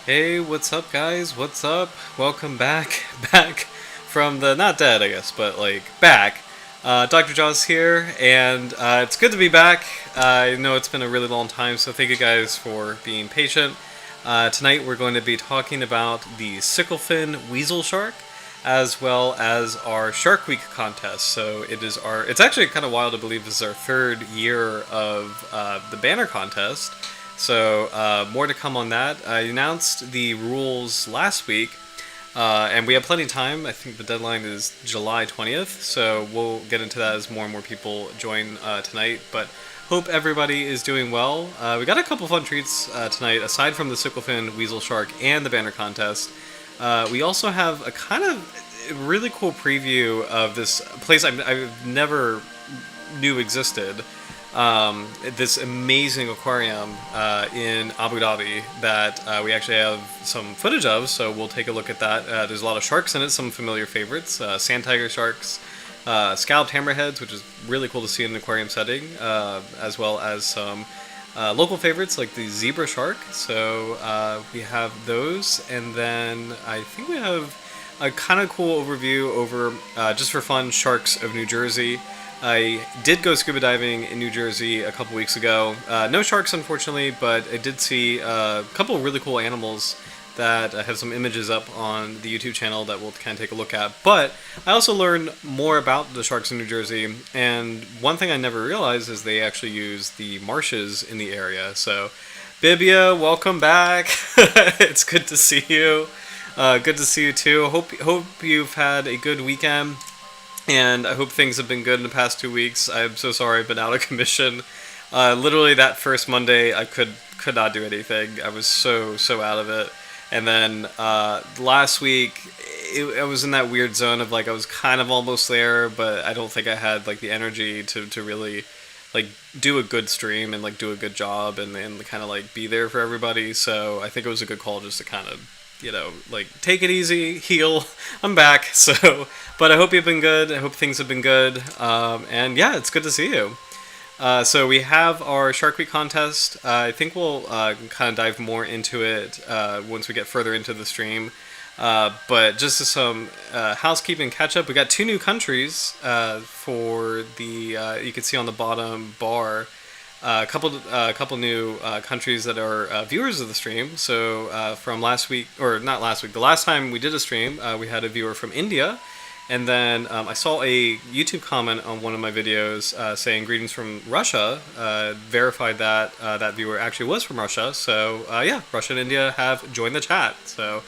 Hey, what's up, guys? What's up? Welcome back, back from the not dead, I guess, but like back. Dr. Jaws here, and it's good to be back. I know it's been a really long time, so thank you guys for being patient. Tonight we're going to be talking about the Sicklefin Weasel shark, as well as our Shark Week contest. So it's actually kind of wild to believe this is our third year of the banner contest. So more to come on that. I announced the rules last week, and we have plenty of time. I think the deadline is July 20th, so we'll get into that as more and more people join tonight. But hope everybody is doing well. We got a couple fun treats tonight, aside from the Sicklefin Weasel Shark and the banner contest. We also have a kind of really cool preview of this place I've never knew existed. This amazing aquarium in Abu Dhabi that we actually have some footage of, so we'll take a look at that. There's a lot of sharks in it, some familiar favorites, sand tiger sharks, scalloped hammerheads, which is really cool to see in an aquarium setting, as well as some local favorites like the zebra shark. So we have those, and then I think we have a kind of cool overview over, just for fun, sharks of New Jersey. I did go scuba diving in New Jersey a couple weeks ago. No sharks, unfortunately, but I did see a couple of really cool animals that I have some images up on the YouTube channel that we'll kind of take a look at. But I also learned more about the sharks in New Jersey, and one thing I never realized is they actually use the marshes in the area. So, Bibia, welcome back. It's good to see you. Good to see you too. Hope you've had a good weekend. And I hope things have been good in the past 2 weeks. I'm so sorry I've been out of commission. Literally that first Monday, I could not do anything. I was so out of it. And then last week, I was in that weird zone of like I was kind of almost there, but I don't think I had like the energy to really like do a good stream and like do a good job and kind of like be there for everybody. So I think it was a good call just to kind of, like take it easy, heal. I'm back. So, but I hope you've been good. I hope things have been good. And yeah, it's good to see you. So we have our Shark Week contest. I think we'll kind of dive more into it once we get further into the stream. But just some housekeeping catch up. We got 2 new countries for the. You can see on the bottom bar. A couple new countries that are viewers of the stream. So from last week, or not last week, the last time we did a stream, we had a viewer from India, and then I saw a YouTube comment on one of my videos saying greetings from Russia. Verified that that viewer actually was from Russia. So yeah, Russia and India have joined the chat. So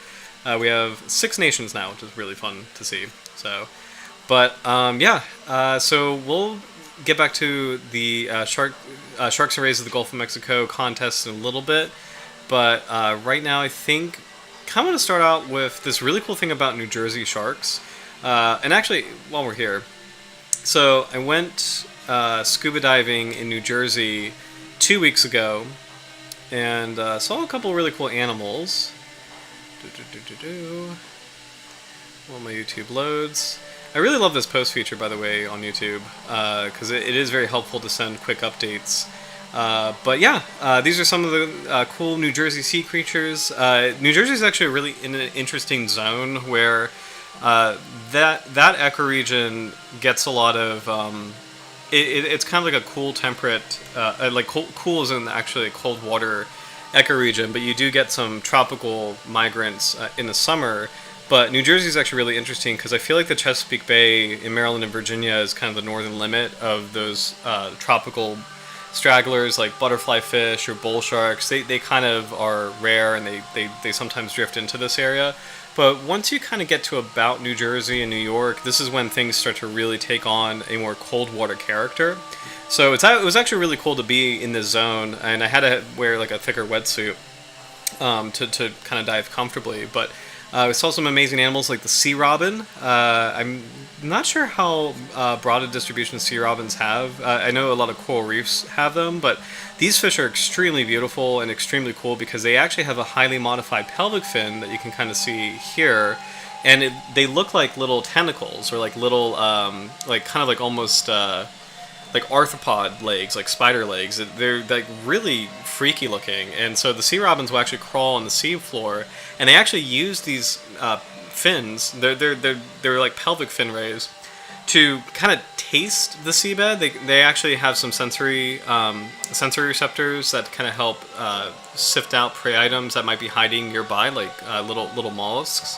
we have 6 nations now, which is really fun to see. So, but yeah, so we'll get back to the Sharks and Rays of the Gulf of Mexico contest in a little bit, but right now I think kind of want to start out with this really cool thing about New Jersey sharks. And actually, while we're here, so I went scuba diving in New Jersey 2 weeks ago, and saw a couple of really cool animals. While my YouTube loads. I really love this post feature, by the way, on YouTube, because it is very helpful to send quick updates. But yeah, these are some of the cool New Jersey sea creatures. New Jersey is actually really in an interesting zone where that ecoregion gets a lot of. It's kind of like a cool temperate, like cool isn't actually a cold water ecoregion, but you do get some tropical migrants in the summer. But New Jersey is actually really interesting because I feel like the Chesapeake Bay in Maryland and Virginia is kind of the northern limit of those tropical stragglers like butterfly fish or bull sharks. They kind of are rare, and they sometimes drift into this area. But once you kind of get to about New Jersey and New York, this is when things start to really take on a more cold water character. So it was actually really cool to be in this zone, and I had to wear like a thicker wetsuit to kind of dive comfortably. But we saw some amazing animals like the sea robin. I'm not sure how broad a distribution sea robins have. I know a lot of coral reefs have them, but these fish are extremely beautiful and extremely cool because they actually have a highly modified pelvic fin that you can kind of see here. And they look like little tentacles, or like little, like kind of like almost like arthropod legs, like spider legs. They're like really freaky looking, and so the sea robins will actually crawl on the sea floor, and they actually use these fins. They're like pelvic fin rays to kind of taste the seabed. They actually have some sensory receptors that kind of help sift out prey items that might be hiding nearby, like little mollusks.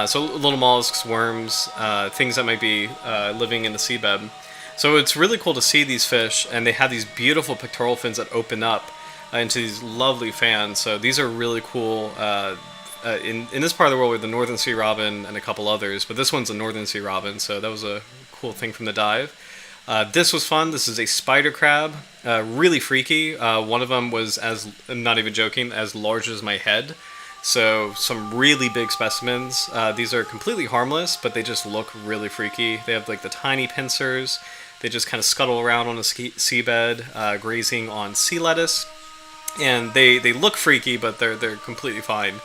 So little mollusks, worms, things that might be living in the seabed. So it's really cool to see these fish, and they have these beautiful pectoral fins that open up into these lovely fans. So these are really cool. In this part of the world, with the northern sea robin and a couple others, but this one's a northern sea robin, so that was a cool thing from the dive. This was fun. This is a spider crab, really freaky. One of them was, I'm not even joking, as large as my head. So some really big specimens. These are completely harmless, but they just look really freaky. They have like the tiny pincers. They just kind of scuttle around on the seabed, grazing on sea lettuce, and they look freaky, but they're completely fine.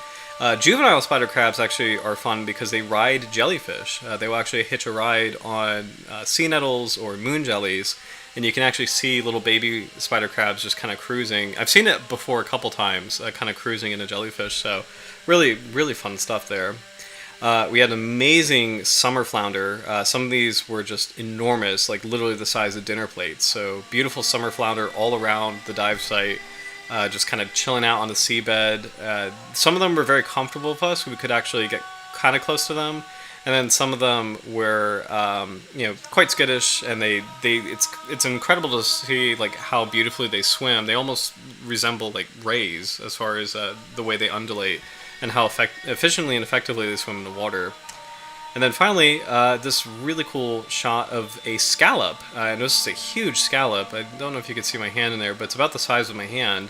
Juvenile spider crabs actually are fun because they ride jellyfish. They will actually hitch a ride on sea nettles or moon jellies, and you can actually see little baby spider crabs just kind of cruising. I've seen it before a couple times, kind of cruising in a jellyfish, so really, really fun stuff there. We had an amazing summer flounder. Some of these were just enormous, like literally the size of dinner plates. So beautiful summer flounder all around the dive site. Just kind of chilling out on the seabed. Some of them were very comfortable with us. We could actually get kind of close to them, and then some of them were, quite skittish. And it's incredible to see like how beautifully they swim. They almost resemble like rays as far as the way they undulate and how efficiently and effectively they swim in the water. And then finally, this really cool shot of a scallop. I noticed it's a huge scallop. I don't know if you can see my hand in there, but it's about the size of my hand.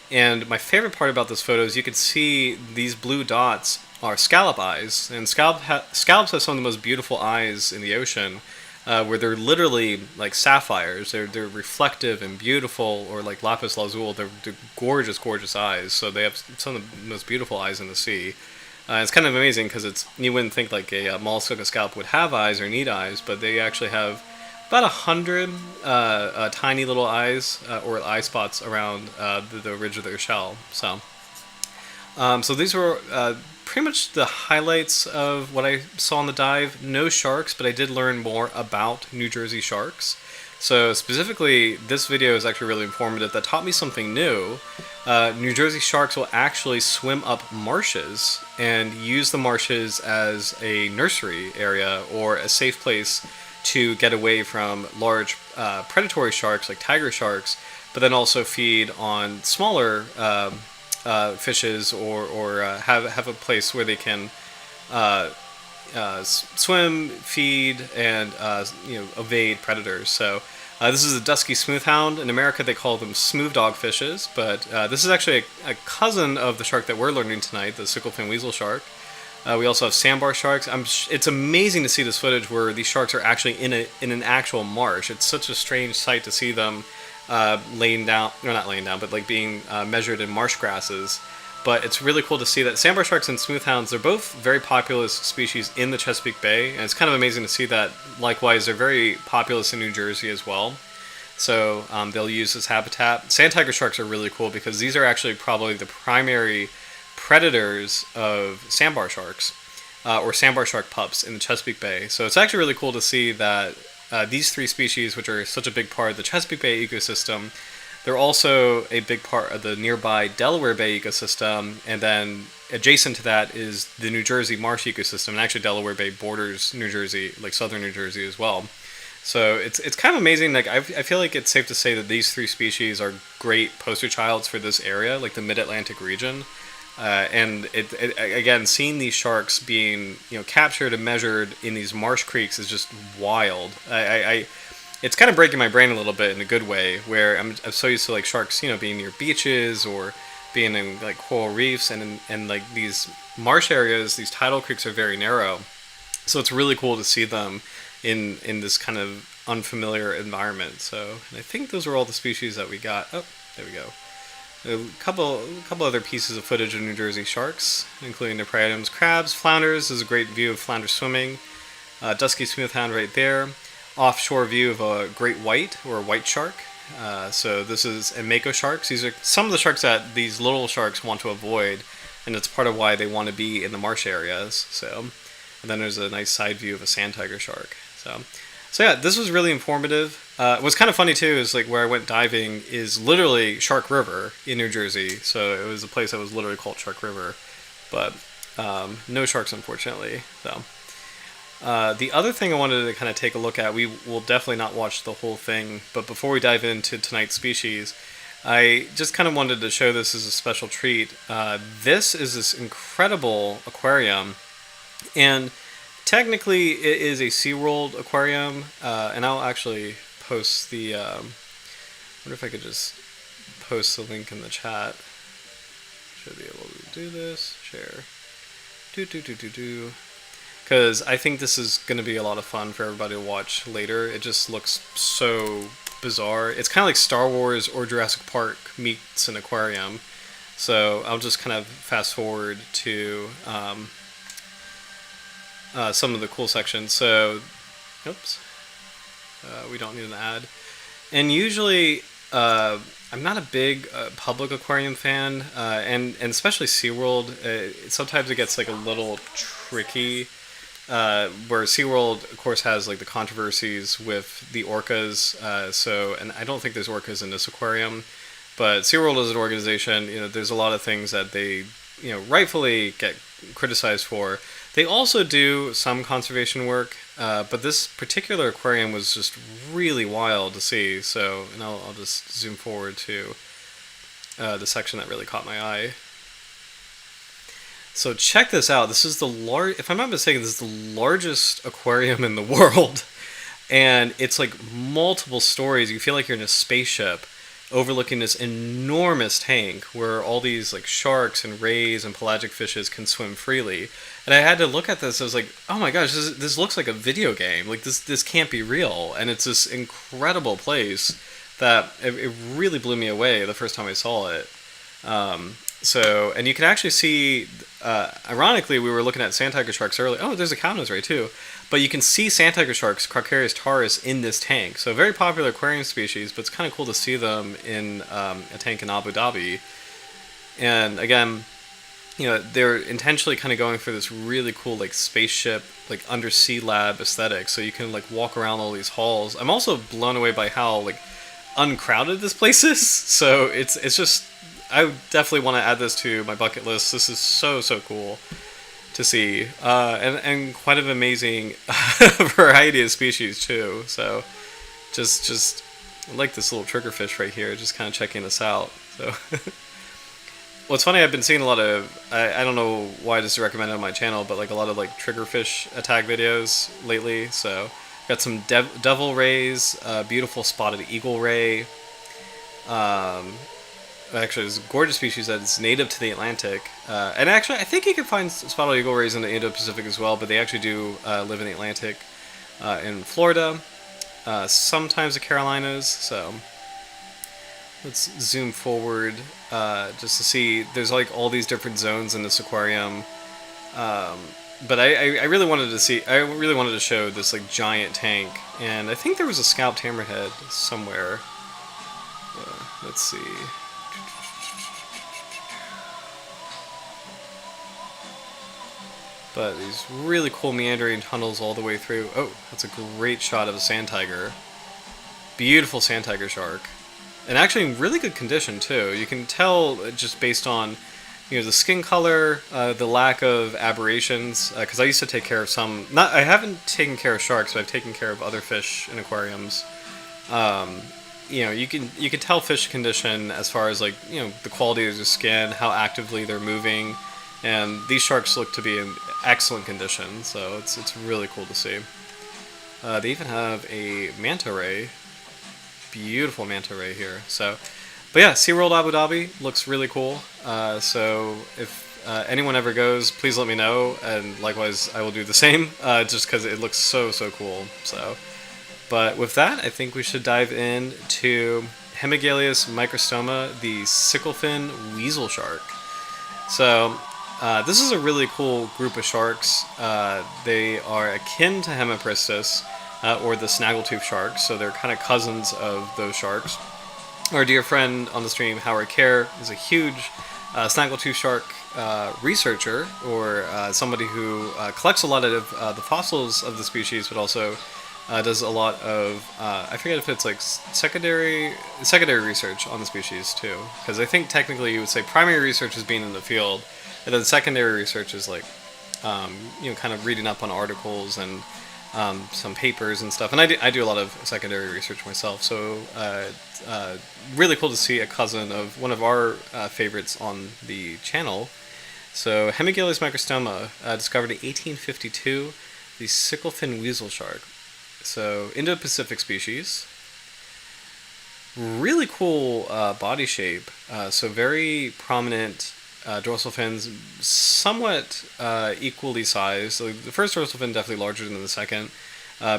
And my favorite part about this photo is you can see these blue dots are scallop eyes. And scallops have some of the most beautiful eyes in the ocean, where they're literally like sapphires. They're reflective and beautiful, or like lapis lazuli. They're gorgeous, gorgeous eyes. So they have some of the most beautiful eyes in the sea. It's kind of amazing because you wouldn't think like a mollusk like a scallop would have eyes or need eyes, but they actually have about 100 tiny little eyes or eye spots around the ridge of their shell. So these were pretty much the highlights of what I saw on the dive. No sharks, but I did learn more about New Jersey sharks. So specifically, this video is actually really informative. That taught me something new. New Jersey sharks will actually swim up marshes and use the marshes as a nursery area or a safe place to get away from large predatory sharks like tiger sharks, but then also feed on smaller fishes or have a place where they can swim, feed, and evade predators. So this is a dusky smoothhound. In America, they call them smooth dog fishes, but this is actually a cousin of the shark that we're learning tonight, the Sicklefin Weasel shark. We also have sandbar sharks. It's amazing to see this footage where these sharks are actually in an actual marsh. It's such a strange sight to see them laying down, or not laying down, but like being measured in marsh grasses. But it's really cool to see that sandbar sharks and smoothhounds, they're both very populous species in the Chesapeake Bay, and it's kind of amazing to see that. Likewise, they're very populous in New Jersey as well. So they'll use this habitat. Sand tiger sharks are really cool because these are actually probably the primary predators of sandbar sharks or sandbar shark pups in the Chesapeake Bay. So it's actually really cool to see that these three species, which are such a big part of the Chesapeake Bay ecosystem, they're also a big part of the nearby Delaware Bay ecosystem, and then adjacent to that is the New Jersey marsh ecosystem, and actually Delaware Bay borders New Jersey, like southern New Jersey as well. So it's kind of amazing. Like I feel like it's safe to say that these three species are great poster childs for this area, like the Mid-Atlantic region. And again, seeing these sharks being captured and measured in these marsh creeks is just wild. It's kind of breaking my brain a little bit in a good way, where I'm so used to like sharks, being near beaches or being in like coral reefs, and like these marsh areas, these tidal creeks are very narrow. So it's really cool to see them in this kind of unfamiliar environment. So, and I think those were all the species that we got. Oh, there we go. A couple other pieces of footage of New Jersey sharks, including their prey items: crabs, flounders. This is a great view of flounder swimming. Dusky smoothhound right there. offshore view of a great white or a white shark. So this is a mako sharks. These are some of the sharks that these little sharks want to avoid, and it's part of why they want to be in the marsh areas. So, and then there's a nice side view of a sand tiger shark. So yeah, this was really informative. What's kind of funny too is like where I went diving is literally Shark River in New Jersey. So it was a place that was literally called Shark River, but no sharks unfortunately. So the other thing I wanted to kind of take a look at, we will definitely not watch the whole thing, but before we dive into tonight's species, I just kind of wanted to show this as a special treat. This is this incredible aquarium, and technically it is a SeaWorld aquarium, and I'll actually post the, I wonder if I could just post the link in the chat. Should be able to do this, share, because I think this is going to be a lot of fun for everybody to watch later. It just looks so bizarre. It's kind of like Star Wars or Jurassic Park meets an aquarium. So I'll just kind of fast forward to some of the cool sections. So, oops, we don't need an ad. And usually, I'm not a big public aquarium fan, and especially SeaWorld. Sometimes it gets like a little tricky. Where SeaWorld, of course, has like the controversies with the orcas. And I don't think there's orcas in this aquarium, but SeaWorld as an organization, there's a lot of things that they, rightfully get criticized for. They also do some conservation work, but this particular aquarium was just really wild to see. So, and I'll just zoom forward to the section that really caught my eye. So check this out. This is if I'm not mistaken, this is the largest aquarium in the world. And it's like multiple stories. You feel like you're in a spaceship overlooking this enormous tank where all these like sharks and rays and pelagic fishes can swim freely. And I had to look at this. I was like, oh my gosh, this looks like a video game. Like this can't be real. And it's this incredible place that it really blew me away the first time I saw it. And you can actually see, ironically, we were looking at sand tiger sharks earlier. Oh, there's a cownose ray too. But you can see sand tiger sharks, Crocarius taurus, in this tank. So a very popular aquarium species, but it's kind of cool to see them in a tank in Abu Dhabi. And again, they're intentionally kind of going for this really cool like spaceship, like undersea lab aesthetic. So you can like walk around all these halls. I'm also blown away by how like uncrowded this place is. So it's just, I definitely want to add this to my bucket list. This is so cool to see, and quite an amazing variety of species too. So just I like this little triggerfish right here, just kind of checking this out. So what's funny, I've been seeing a lot of, I don't know why this is recommended on my channel, but like a lot of like triggerfish attack videos lately. So got some devil rays, beautiful spotted eagle ray. Actually, it's a gorgeous species that is native to the Atlantic. And actually, I think you can find spotted eagle rays in the Indo-Pacific as well, but they actually do live in the Atlantic, in Florida, sometimes the Carolinas. So let's zoom forward just to see. There's like all these different zones in this aquarium. But I really wanted to see. I really wanted to show this like giant tank, and I think there was a scalped hammerhead somewhere. Let's see. But these really cool meandering tunnels all the way through. Oh, that's a great shot of a sand tiger. Beautiful sand tiger shark. And actually in really good condition too. You can tell just based on the skin color, the lack of aberrations. Because I used to take care of some. I haven't taken care of sharks, but I've taken care of other fish in aquariums. You can tell fish condition as far as like the quality of their skin, how actively they're moving. And these sharks look to be in excellent condition, so it's really cool to see. They even have a manta ray, beautiful manta ray here. So, but yeah, SeaWorld Abu Dhabi looks really cool. So if anyone ever goes, please let me know, and likewise I will do the same. Just because it looks so cool. So, but with that, I think we should dive into Hemigalius microstoma, the Sicklefin Weasel shark. So. This is a really cool group of sharks. They are akin to Hemipristis. or the snaggletooth shark. So they're kind of cousins of those sharks. Our dear friend on the stream, Howard Kerr, is a huge snaggletooth shark researcher, or somebody who collects a lot of the fossils of the species, but also does a lot of I forget if it's like secondary research on the species too. Because I think technically you would say primary research is being in the field, and then secondary research is like kind of reading up on articles and some papers and stuff. And I do a lot of secondary research myself. So really cool to see a cousin of one of our favorites on the channel. So Hemigaleus microstoma, discovered in 1852, the Sicklefin Weasel shark. So Indo-Pacific species. Really cool body shape. So very prominent dorsal fins, somewhat equally sized. So the first dorsal fin definitely larger than the second.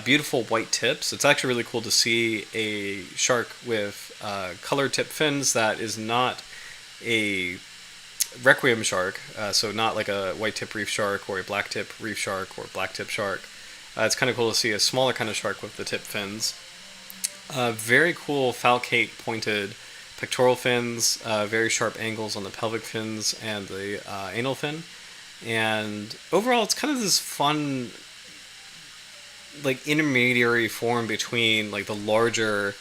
Beautiful white tips. It's actually really cool to see a shark with colored tip fins that is not a requiem shark, so not like a white tip reef shark or a black tip reef shark or black tip shark. It's kind of cool to see a smaller kind of shark with the tip fins. Very cool falcate pointed pectoral fins, very sharp angles on the pelvic fins and the anal fin. And overall, it's kind of this fun, like, intermediary form between like the larger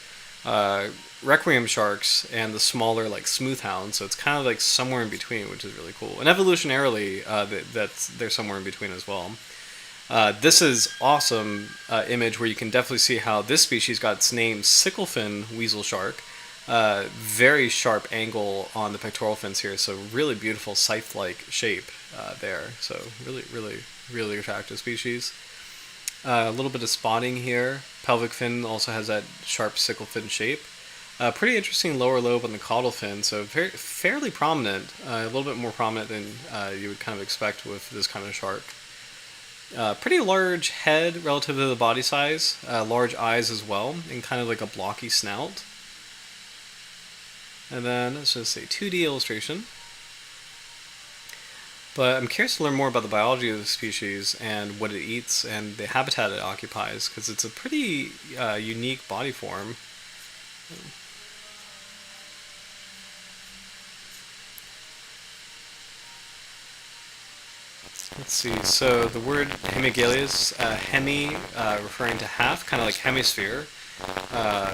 requiem sharks and the smaller like smooth hounds. So it's kind of like somewhere in between, which is really cool. And evolutionarily, they're somewhere in between as well. This is awesome image where you can definitely see how this species got its name, Sicklefin Weasel shark. Very sharp angle on the pectoral fins here, so really beautiful scythe-like shape there. So really attractive species. A little bit of spotting here. Pelvic fin also has that sharp sickle fin shape. Pretty interesting lower lobe on the caudal fin, so fairly prominent. A little bit more prominent than you would kind of expect with this kind of shark. Pretty large head relative to the body size. Large eyes as well, and kind of like a blocky snout. And then let's just say 2D illustration. But I'm curious to learn more about the biology of the species and what it eats and the habitat it occupies, because it's a pretty unique body form. Let's see, so the word hemigaleus, hemi referring to half, kind of like hemisphere,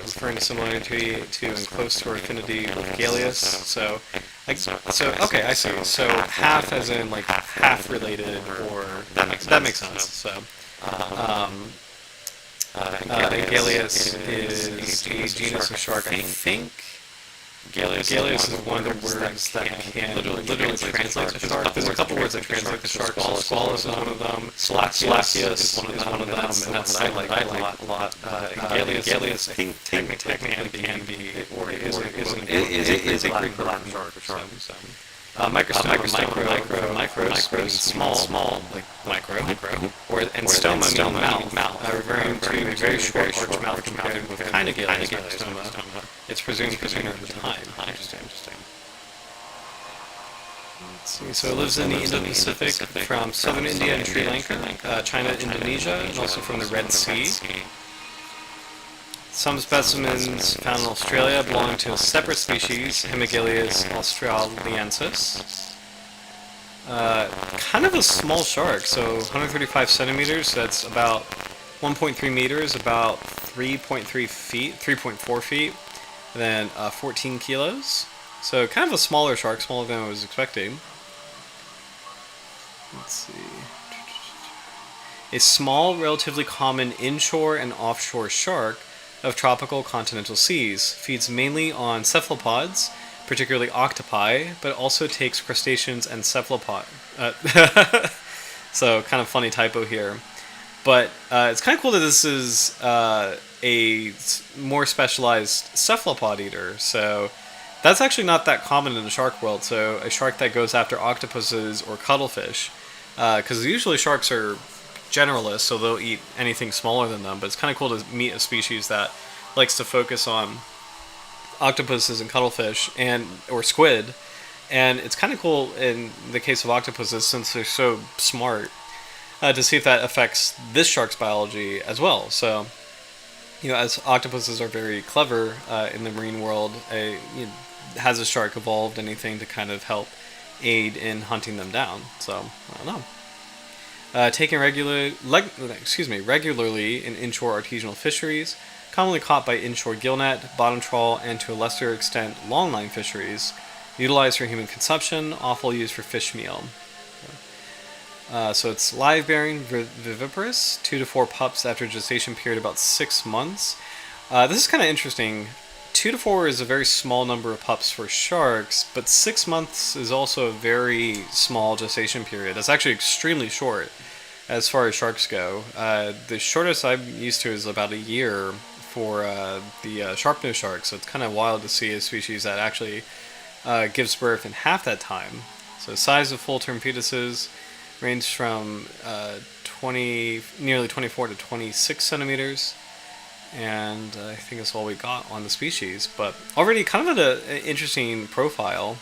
referring to similarity to and close to or affinity with Galeus. So okay, I see. So half as in like half related, or that makes sense. So Galeus is a genus of shark, I think. Galeus is one of the words that can literally translate to shark. There's a couple words that translate to shark. Squall is one of them. Slacius is one of them, and that's I like a lot. Galeus, I think technically can be, or is a Greek word for shark. Microstoma, micros means small, like micro, and stoma means mouth, referring to a very short arch mouth compared with kind of stoma. It's presumed over time. Interesting. Let's see. So it lives in the Indo-Pacific from southern India and Sri Lanka, China, Indonesia, and also from the Red Sea. Some specimens found in Australia belong to a separate species, Hemigaleus australiensis. Kind of a small shark, so 135 centimeters, that's about 1.3 meters, about 3.4 feet, and then 14 kilos. So kind of a smaller shark, smaller than I was expecting. Let's see. A small, relatively common inshore and offshore shark of tropical continental seas, feeds mainly on cephalopods, particularly octopi, but also takes crustaceans and cephalopods. So kind of funny typo here. But it's kind of cool that this is a more specialized cephalopod eater. So that's actually not that common in the shark world. So a shark that goes after octopuses or cuttlefish, because usually sharks are generalists, so they'll eat anything smaller than them, but it's kind of cool to meet a species that likes to focus on octopuses and cuttlefish or squid. And it's kind of cool in the case of octopuses, since they're so smart, to see if that affects this shark's biology as well. So, as octopuses are very clever in the marine world, has a shark evolved anything to kind of help aid in hunting them down? So, I don't know. Taken regularly in inshore artisanal fisheries, commonly caught by inshore gillnet, bottom trawl, and to a lesser extent longline fisheries, utilized for human consumption, offal used for fish meal. So it's live-bearing, viviparous, 2 to 4 pups after gestation period about 6 months. This is kind of interesting. 2 to 4 is a very small number of pups for sharks, but 6 months is also a very small gestation period. That's actually extremely short as far as sharks go. The shortest I'm used to is about a year for the sharp-nosed shark, so it's kind of wild to see a species that actually gives birth in half that time. So size of full-term fetuses range from nearly 24 to 26 centimeters. And I think that's all we got on the species, but already kind of an interesting profile.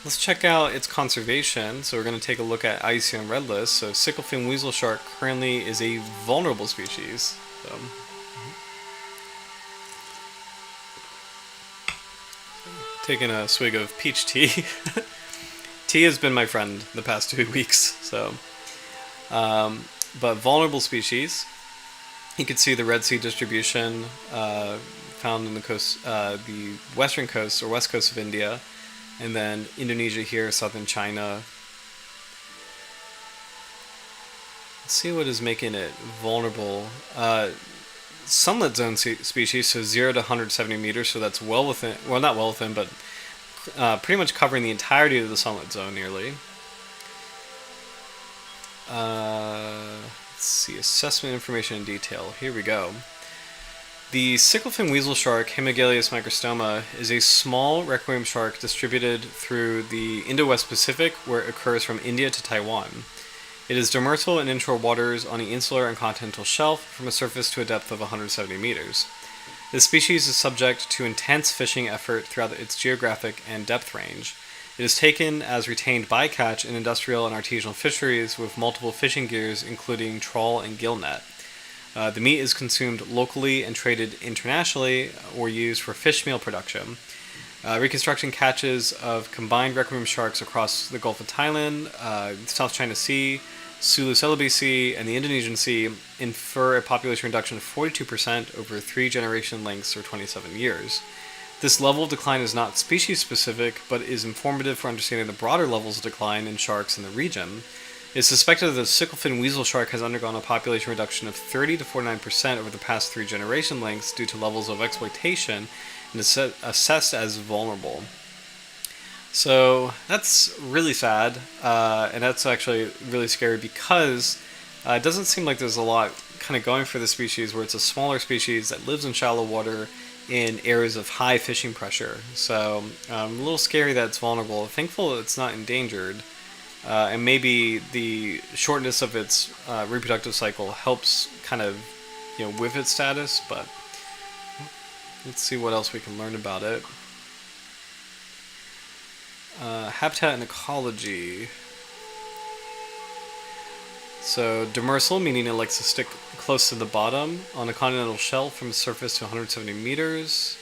Let's check out its conservation. So we're going to take a look at IUCN Red List. So Sicklefin Weasel shark currently is a vulnerable species. So, taking a swig of peach tea. Tea has been my friend the past 2 weeks. So, but vulnerable species. You can see the Red Sea distribution found in the coast, the western coast or west coast of India, and then Indonesia here, southern China. Let's see what is making it vulnerable. Sunlit zone species, so 0 to 170 meters, so that's well within, well, not well within, but pretty much covering the entirety of the sunlit zone nearly. Let's see, assessment information in detail. Here we go. The Sicklefin Weasel shark, Hemigalius microstoma, is a small requiem shark distributed through the Indo-West Pacific, where it occurs from India to Taiwan. It is demersal in inshore waters on the insular and continental shelf from a surface to a depth of 170 meters. This species is subject to intense fishing effort throughout its geographic and depth range. It is taken as retained bycatch in industrial and artisanal fisheries with multiple fishing gears, including trawl and gillnet. The meat is consumed locally and traded internationally or used for fish meal production. Reconstruction catches of combined requiem sharks across the Gulf of Thailand, South China Sea, Sulu Celebi Sea, and the Indonesian Sea infer a population reduction of 42% over 3 generation lengths or 27 years. This level of decline is not species-specific, but is informative for understanding the broader levels of decline in sharks in the region. It is suspected that the Sicklefin Weasel shark has undergone a population reduction of 30 to 49% over the past 3 generation lengths due to levels of exploitation and is assessed as vulnerable. So that's really sad, and that's actually really scary because it doesn't seem like there's a lot kind of going for the species where it's a smaller species that lives in shallow water in areas of high fishing pressure. So a little scary that it's vulnerable. Thankful it's not endangered. And maybe the shortness of its reproductive cycle helps kind of, with its status, but let's see what else we can learn about it. Habitat and ecology. So demersal, meaning it likes to stick close to the bottom on a continental shelf from surface to 170 meters.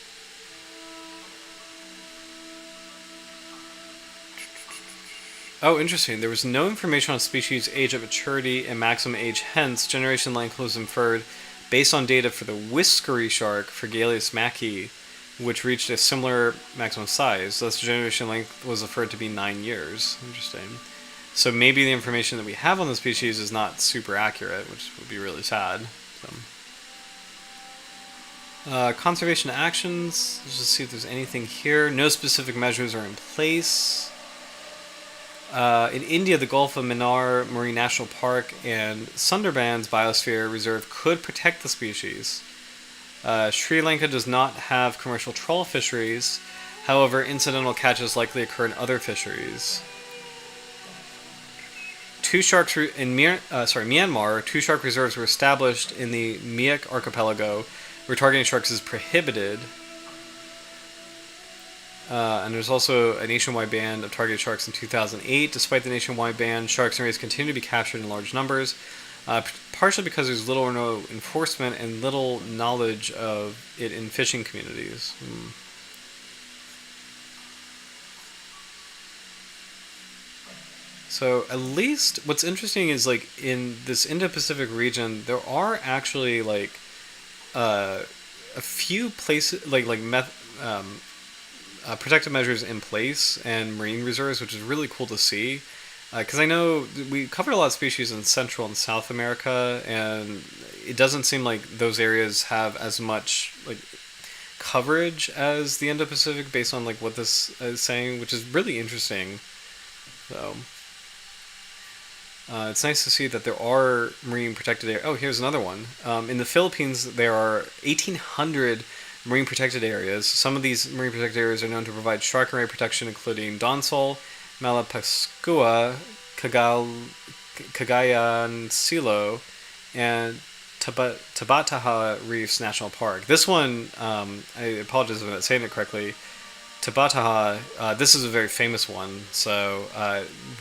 Oh, interesting. There was no information on species age at maturity and maximum age, hence generation length was inferred based on data for the whiskery shark, Frigalius mackey, which reached a similar maximum size. Thus, generation length was inferred to be 9 years. Interesting. So maybe the information that we have on the species is not super accurate, which would be really sad. Conservation actions. Let's just see if there's anything here. No specific measures are in place. In India, the Gulf of Mannar Marine National Park and Sundarbans Biosphere Reserve could protect the species. Sri Lanka does not have commercial trawl fisheries. However, incidental catches likely occur in other fisheries. Myanmar, 2 shark reserves were established in the Miak archipelago, where targeting sharks is prohibited. And there's also a nationwide ban of targeted sharks in 2008. Despite the nationwide ban, sharks and rays continue to be captured in large numbers, partially because there's little or no enforcement and little knowledge of it in fishing communities. So at least what's interesting is like in this Indo-Pacific region, there are actually like uh, a few places protective measures in place and marine reserves, which is really cool to see. Because I know we covered a lot of species in Central and South America, and it doesn't seem like those areas have as much like coverage as the Indo-Pacific, based on like what this is saying, which is really interesting. So it's nice to see that there are marine protected areas. Oh, here's another one. In the Philippines, there are 1,800 marine protected areas. Some of these marine protected areas are known to provide shark and ray protection, including Donsol, Malapascua, Cagayan Silo, and Tabataha Reefs National Park. This one, I apologize if I'm not saying it correctly. Tabataha, this is a very famous one, so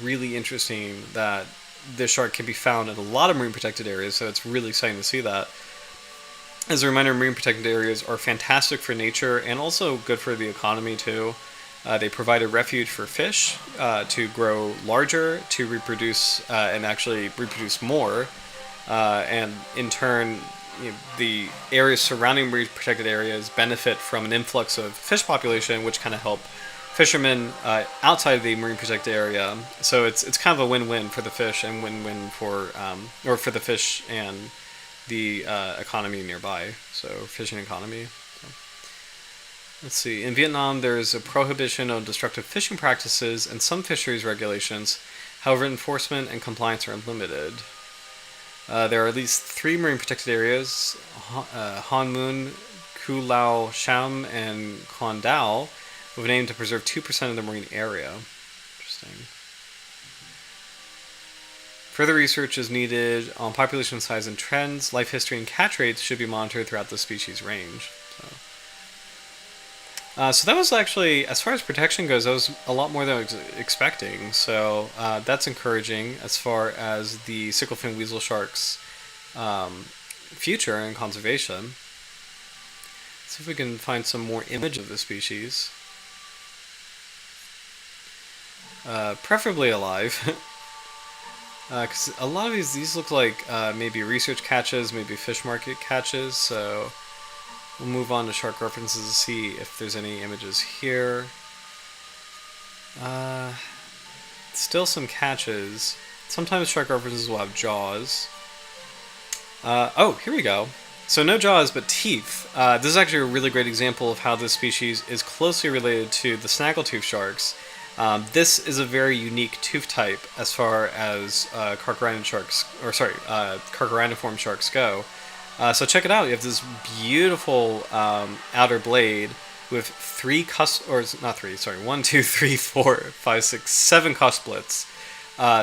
really interesting that this shark can be found in a lot of marine protected areas, so it's really exciting to see that. As a reminder, marine protected areas are fantastic for nature and also good for the economy too. They provide a refuge for fish to grow larger, to reproduce, and actually reproduce more. And in turn, the areas surrounding marine protected areas benefit from an influx of fish population, which kind of help fishermen outside of the marine protected area. So it's kind of a win-win for the fish and win-win for or for the fish and the economy nearby. So fishing economy. So, let's see. In Vietnam, there is a prohibition on destructive fishing practices and some fisheries regulations. However, enforcement and compliance are limited. There are at least 3 marine protected areas: Han Mun, Ku Lao Sham, and Quan Dao, with an aim to preserve 2% of the marine area. Interesting. Further research is needed on population size and trends. Life history and catch rates should be monitored throughout the species range. So that was actually, as far as protection goes, that was a lot more than I was expecting. So that's encouraging as far as the Sicklefin Weasel shark's future and conservation. Let's see if we can find some more image of the species. Preferably alive. Because a lot of these look like maybe research catches, maybe fish market catches, so we'll move on to shark references to see if there's any images here. Still some catches. Sometimes shark references will have jaws. Oh, here we go. So no jaws, but teeth. This is actually a really great example of how this species is closely related to the snaggletooth sharks. This is a very unique tooth type as far as carcharodontiform sharks go. So check it out. You have this beautiful outer blade with 1, 2, 3, 4, 5, 6, 7 cuff splits.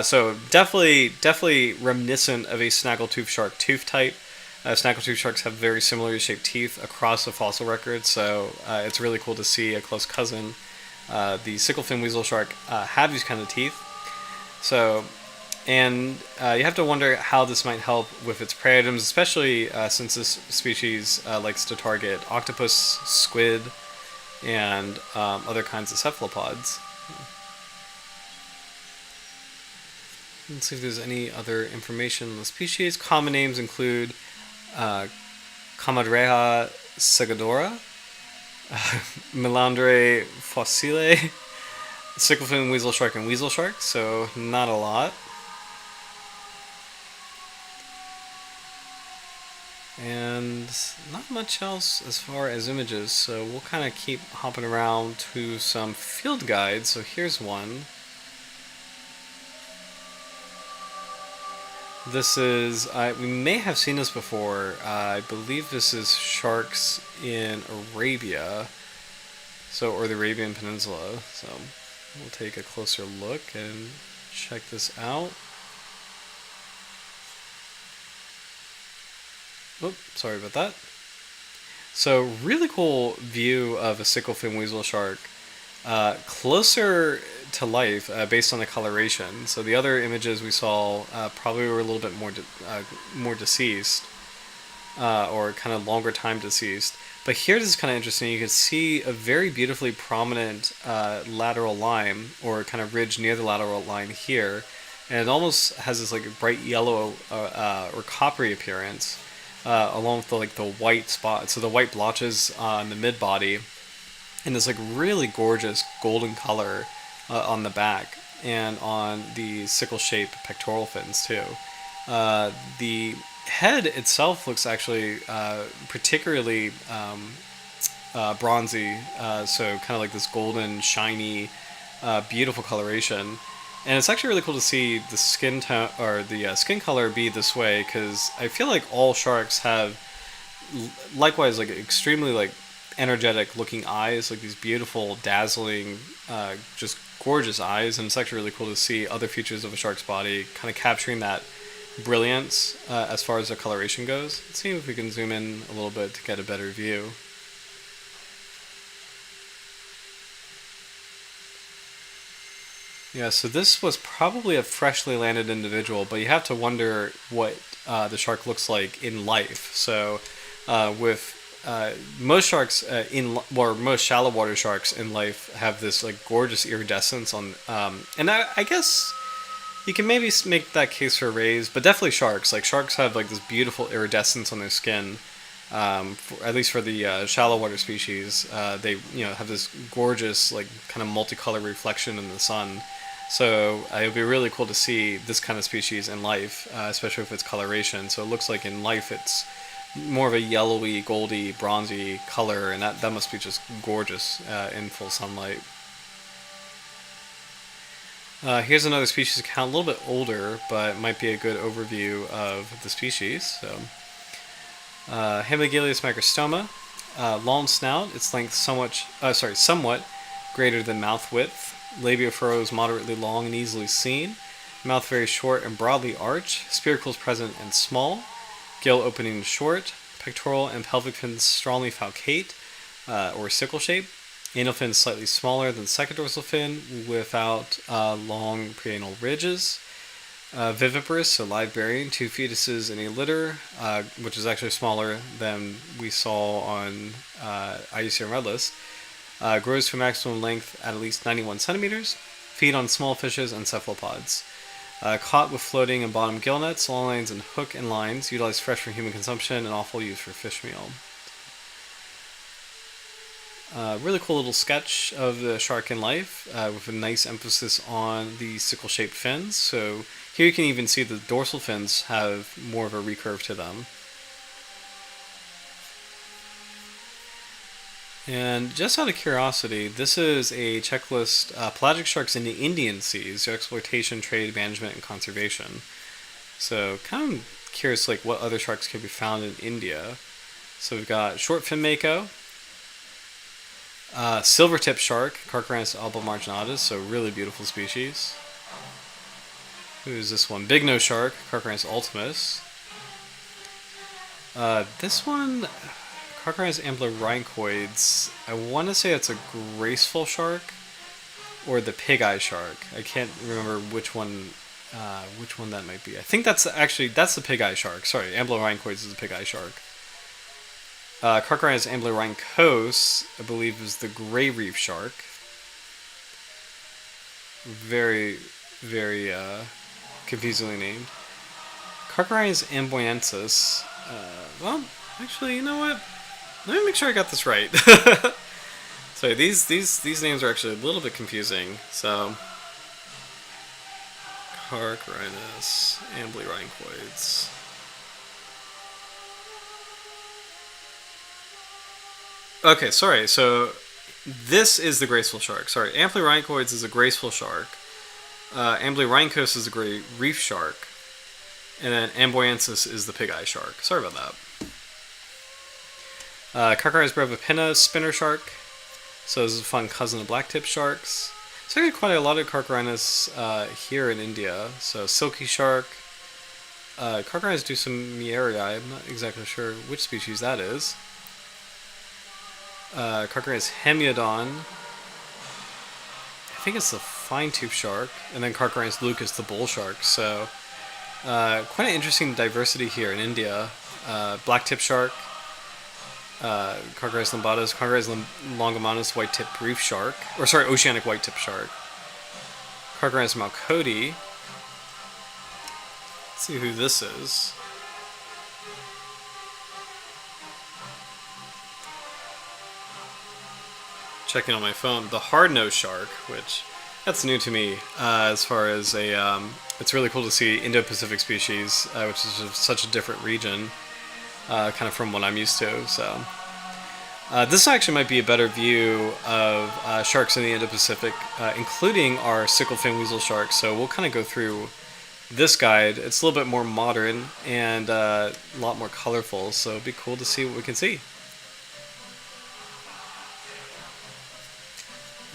So definitely reminiscent of a snaggletooth shark tooth type. Snaggletooth sharks have very similarly shaped teeth across the fossil record, so it's really cool to see a close cousin. The Sicklefin Weasel shark have these kind of teeth. So, and you have to wonder how this might help with its prey items, especially since this species likes to target octopus, squid, and other kinds of cephalopods. Let's see if there's any other information on the species. Common names include Comadreja segadora, Melandre fossile, Sicklefin weasel shark, and weasel shark, so not a lot. And not much else as far as images, so we'll kind of keep hopping around to some field guides. So here's one. This is, we may have seen this before. I believe this is sharks in Arabia, or the Arabian Peninsula. So we'll take a closer look and check this out. Oh, sorry about that. So really cool view of a Sicklefin weasel shark. Closer to life based on the coloration. So the other images we saw probably were a little bit more deceased or kind of longer time deceased. But here this is kind of interesting. You can see a very beautifully prominent lateral line or kind of ridge near the lateral line here. And it almost has this like bright yellow or coppery appearance along with the white spots. So the white blotches on the mid body and this like really gorgeous golden color on the back and on the sickle-shaped pectoral fins too. The head itself looks actually particularly bronzy, so kind of like this golden, shiny, beautiful coloration. And it's actually really cool to see the skin tone or the skin color be this way because I feel like all sharks have likewise like extremely like energetic looking eyes, like these beautiful, dazzling, just gorgeous eyes, and it's actually really cool to see other features of a shark's body kind of capturing that brilliance as far as the coloration goes. Let's see if we can zoom in a little bit to get a better view. Yeah, so this was probably a freshly landed individual, but you have to wonder what the shark looks like in life. So with most sharks or most shallow water sharks in life have this like gorgeous iridescence on, and I guess you can maybe make that case for rays, but definitely sharks. Like sharks have like this beautiful iridescence on their skin. At least for the shallow water species, they have this gorgeous like kind of multicolored reflection in the sun. So it would be really cool to see this kind of species in life, especially with its coloration. So it looks like in life it's more of a yellowy, goldy, bronzy color, and that must be just gorgeous in full sunlight. Here's another species account, a little bit older, but might be a good overview of the species. So, Hemigilius microstoma, long snout, its length somewhat greater than mouth width. Labia furrows moderately long and easily seen. Mouth very short and broadly arched. Spiracles present and small. Gill opening short. Pectoral and pelvic fins strongly falcate or sickle shaped. Anal fin slightly smaller than second dorsal fin without long preanal ridges. Viviparous, so live bearing, 2 fetuses in a litter, which is actually smaller than we saw on IUCN Red List. Grows to maximum length at least 91 centimeters. Feed on small fishes and cephalopods. Caught with floating and bottom gill nets, long lines, and hook and lines. Utilized fresh for human consumption and offal used for fish meal. Really cool little sketch of the shark in life with a nice emphasis on the sickle-shaped fins. So here you can even see the dorsal fins have more of a recurve to them. And just out of curiosity, this is a checklist, pelagic sharks in the Indian seas, their exploitation, trade, management, and conservation. So kind of curious like what other sharks can be found in India. So we've got short fin mako, silver tip shark, Carcharodontis albomarginatus, so really beautiful species. Who's this one? Big nose shark, Carcharodontis ultimus. This one, Carcharodontis amblyrhynchoids, I want to say it's a graceful shark or the pig eye shark. I can't remember which one that might be. I think that's the pig eye shark. Sorry, amblyrhynchoids is the pig eye shark. Carcharodontis amblyrhynchos, I believe, is the gray reef shark. Very, very confusingly named. Carcharodontis amboyensis. Well, actually, you know what? Let me make sure I got this right. Sorry, these names are actually a little bit confusing. So, Carcharodontis amblyrhynchoids. Okay, sorry. So this is the graceful shark. Sorry, amblyrhynchoids is a graceful shark. Amblyrhynchos is a gray reef shark, and then amboyensis is the pig eye shark. Sorry about that. Carcharodontis brevipinna, spinner shark. So this is a fun cousin of blacktip sharks. So I got quite a lot of Carcharodontis here in India. So silky shark. Carcharodontis dusumierii. I'm not exactly sure which species that is. Carcharodontis hemiodon. think it's the fine tooth shark, and then Carcharodontis lucus, the bull shark. So quite an interesting diversity here in India. Black tip shark, Carcharodontis lymbatus, Carcharodontis longimanus, white tip reef shark, or sorry, oceanic white tip shark. Carcharodontis malcoti. Let's see who this is. Checking on my phone, the hard-nosed shark, which that's new to me as far as a. It's really cool to see Indo-Pacific species, which is just such a different region, kind of from what I'm used to. So this actually might be a better view of sharks in the Indo-Pacific, including our Sicklefin Weasel shark. So we'll kind of go through this guide. It's a little bit more modern and a lot more colorful. So it'd be cool to see what we can see.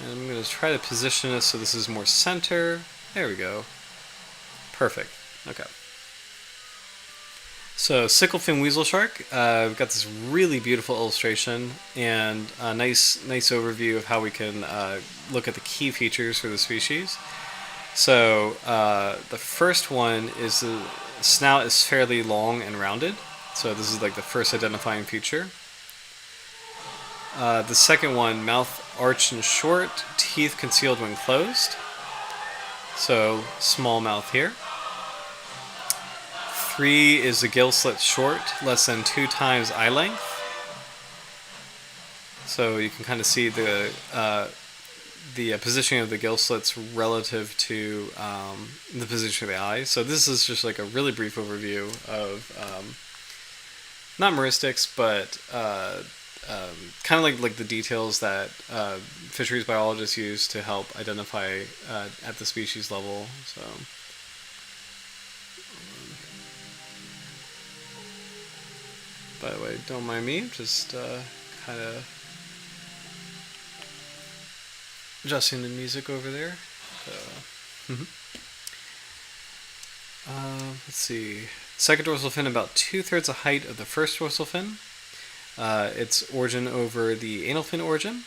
And I'm going to try to position this so this is more center. There we go. Perfect. Okay. So Sicklefin Weasel shark. We've got this really beautiful illustration and a nice overview of how we can look at the key features for the species. So the first one is the snout is fairly long and rounded. So this is like the first identifying feature. The second one, mouth arched and short, teeth concealed when closed. So small mouth here. 3 is the gill slit short, less than 2 times eye length. So you can kind of see the positioning of the gill slits relative to the position of the eye. So this is just like a really brief overview of not meristics, but kind of like the details that fisheries biologists use to help identify at the species level. So, by the way, don't mind me, just kind of adjusting the music over there. Let's see. Second dorsal fin about 2/3 the height of the first dorsal fin. Its origin over the anal fin origin.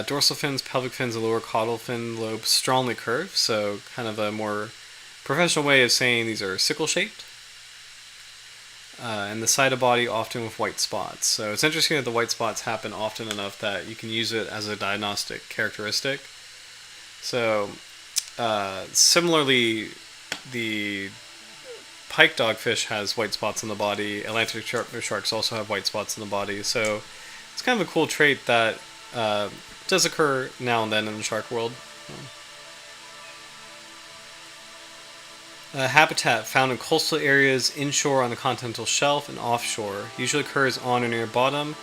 Dorsal fins, pelvic fins, and lower caudal fin lobes strongly curved, so kind of a more professional way of saying these are sickle-shaped. And the side of body often with white spots. So it's interesting that the white spots happen often enough that you can use it as a diagnostic characteristic. So similarly, the pike dogfish has white spots on the body. Atlantic sharks also have white spots on the body. So it's kind of a cool trait that does occur now and then in the shark world. Habitat found in coastal areas, inshore on the continental shelf, and offshore. Usually occurs on or near bottom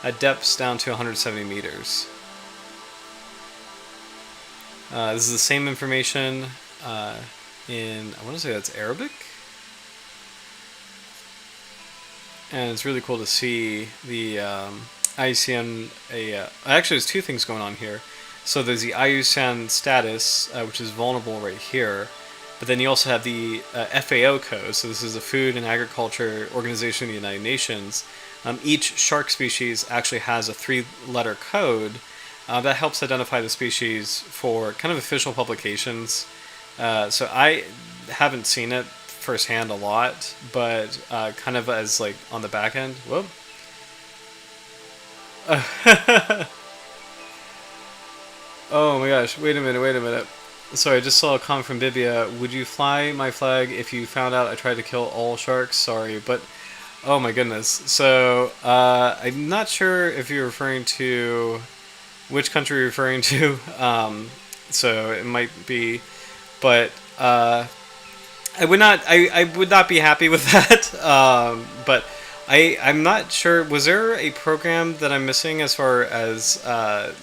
at depths down to 170 meters. This is the same information in, I want to say that's Arabic. And it's really cool to see the IUCN. Actually, there's 2 things going on here. So there's the IUCN status, which is vulnerable right here. But then you also have the FAO code. So this is the Food and Agriculture Organization of the United Nations. Each shark species actually has a 3-letter code that helps identify the species for kind of official publications. So I haven't seen it firsthand a lot, but kind of as like on the back end. Whoa. Oh my gosh, wait a minute. Sorry, I just saw a comment from Bibia. Would you fly my flag if you found out I tried to kill all sharks? Sorry, but oh my goodness. So I'm not sure if you're referring to which country you're referring to. So it might be, but I would not be happy with that. But I'm not sure. Was there a program that I'm missing as far as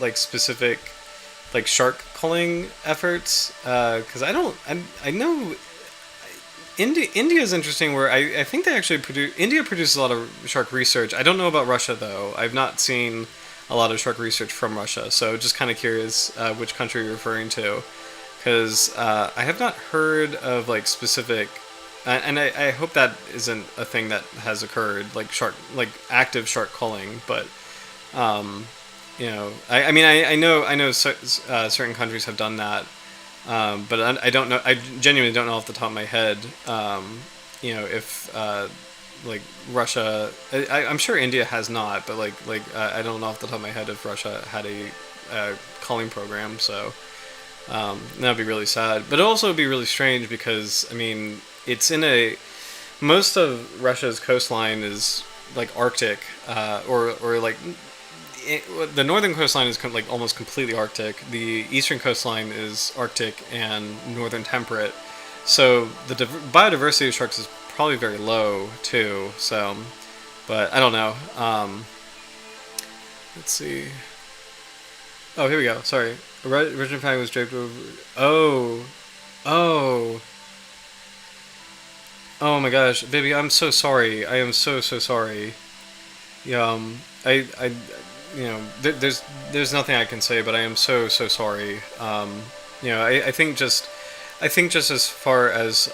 like specific like shark culling efforts? Because I know India is interesting. Where I think they actually India produces a lot of shark research. I don't know about Russia though. I've not seen a lot of shark research from Russia. So just kind of curious which country you're referring to. Because I have not heard of like specific, and I hope that isn't a thing that has occurred, like active shark culling. But I mean, I know certain countries have done that, but I don't know. I genuinely don't know off the top of my head. If like Russia, I'm sure India has not, but I don't know off the top of my head if Russia had a culling program. So that'd be really sad, but it also would be really strange because I mean, it's in a most of Russia's coastline is like Arctic, or like the northern coastline is like almost completely Arctic. The eastern coastline is Arctic and northern temperate. So the biodiversity of sharks is probably very low too. So, but I don't know. Let's see. Oh, here we go. Sorry. Original family was draped over. Oh, oh, oh my gosh, baby! I'm so sorry. I am so sorry. Yeah. I there's nothing I can say, but I am so sorry. I think just as far as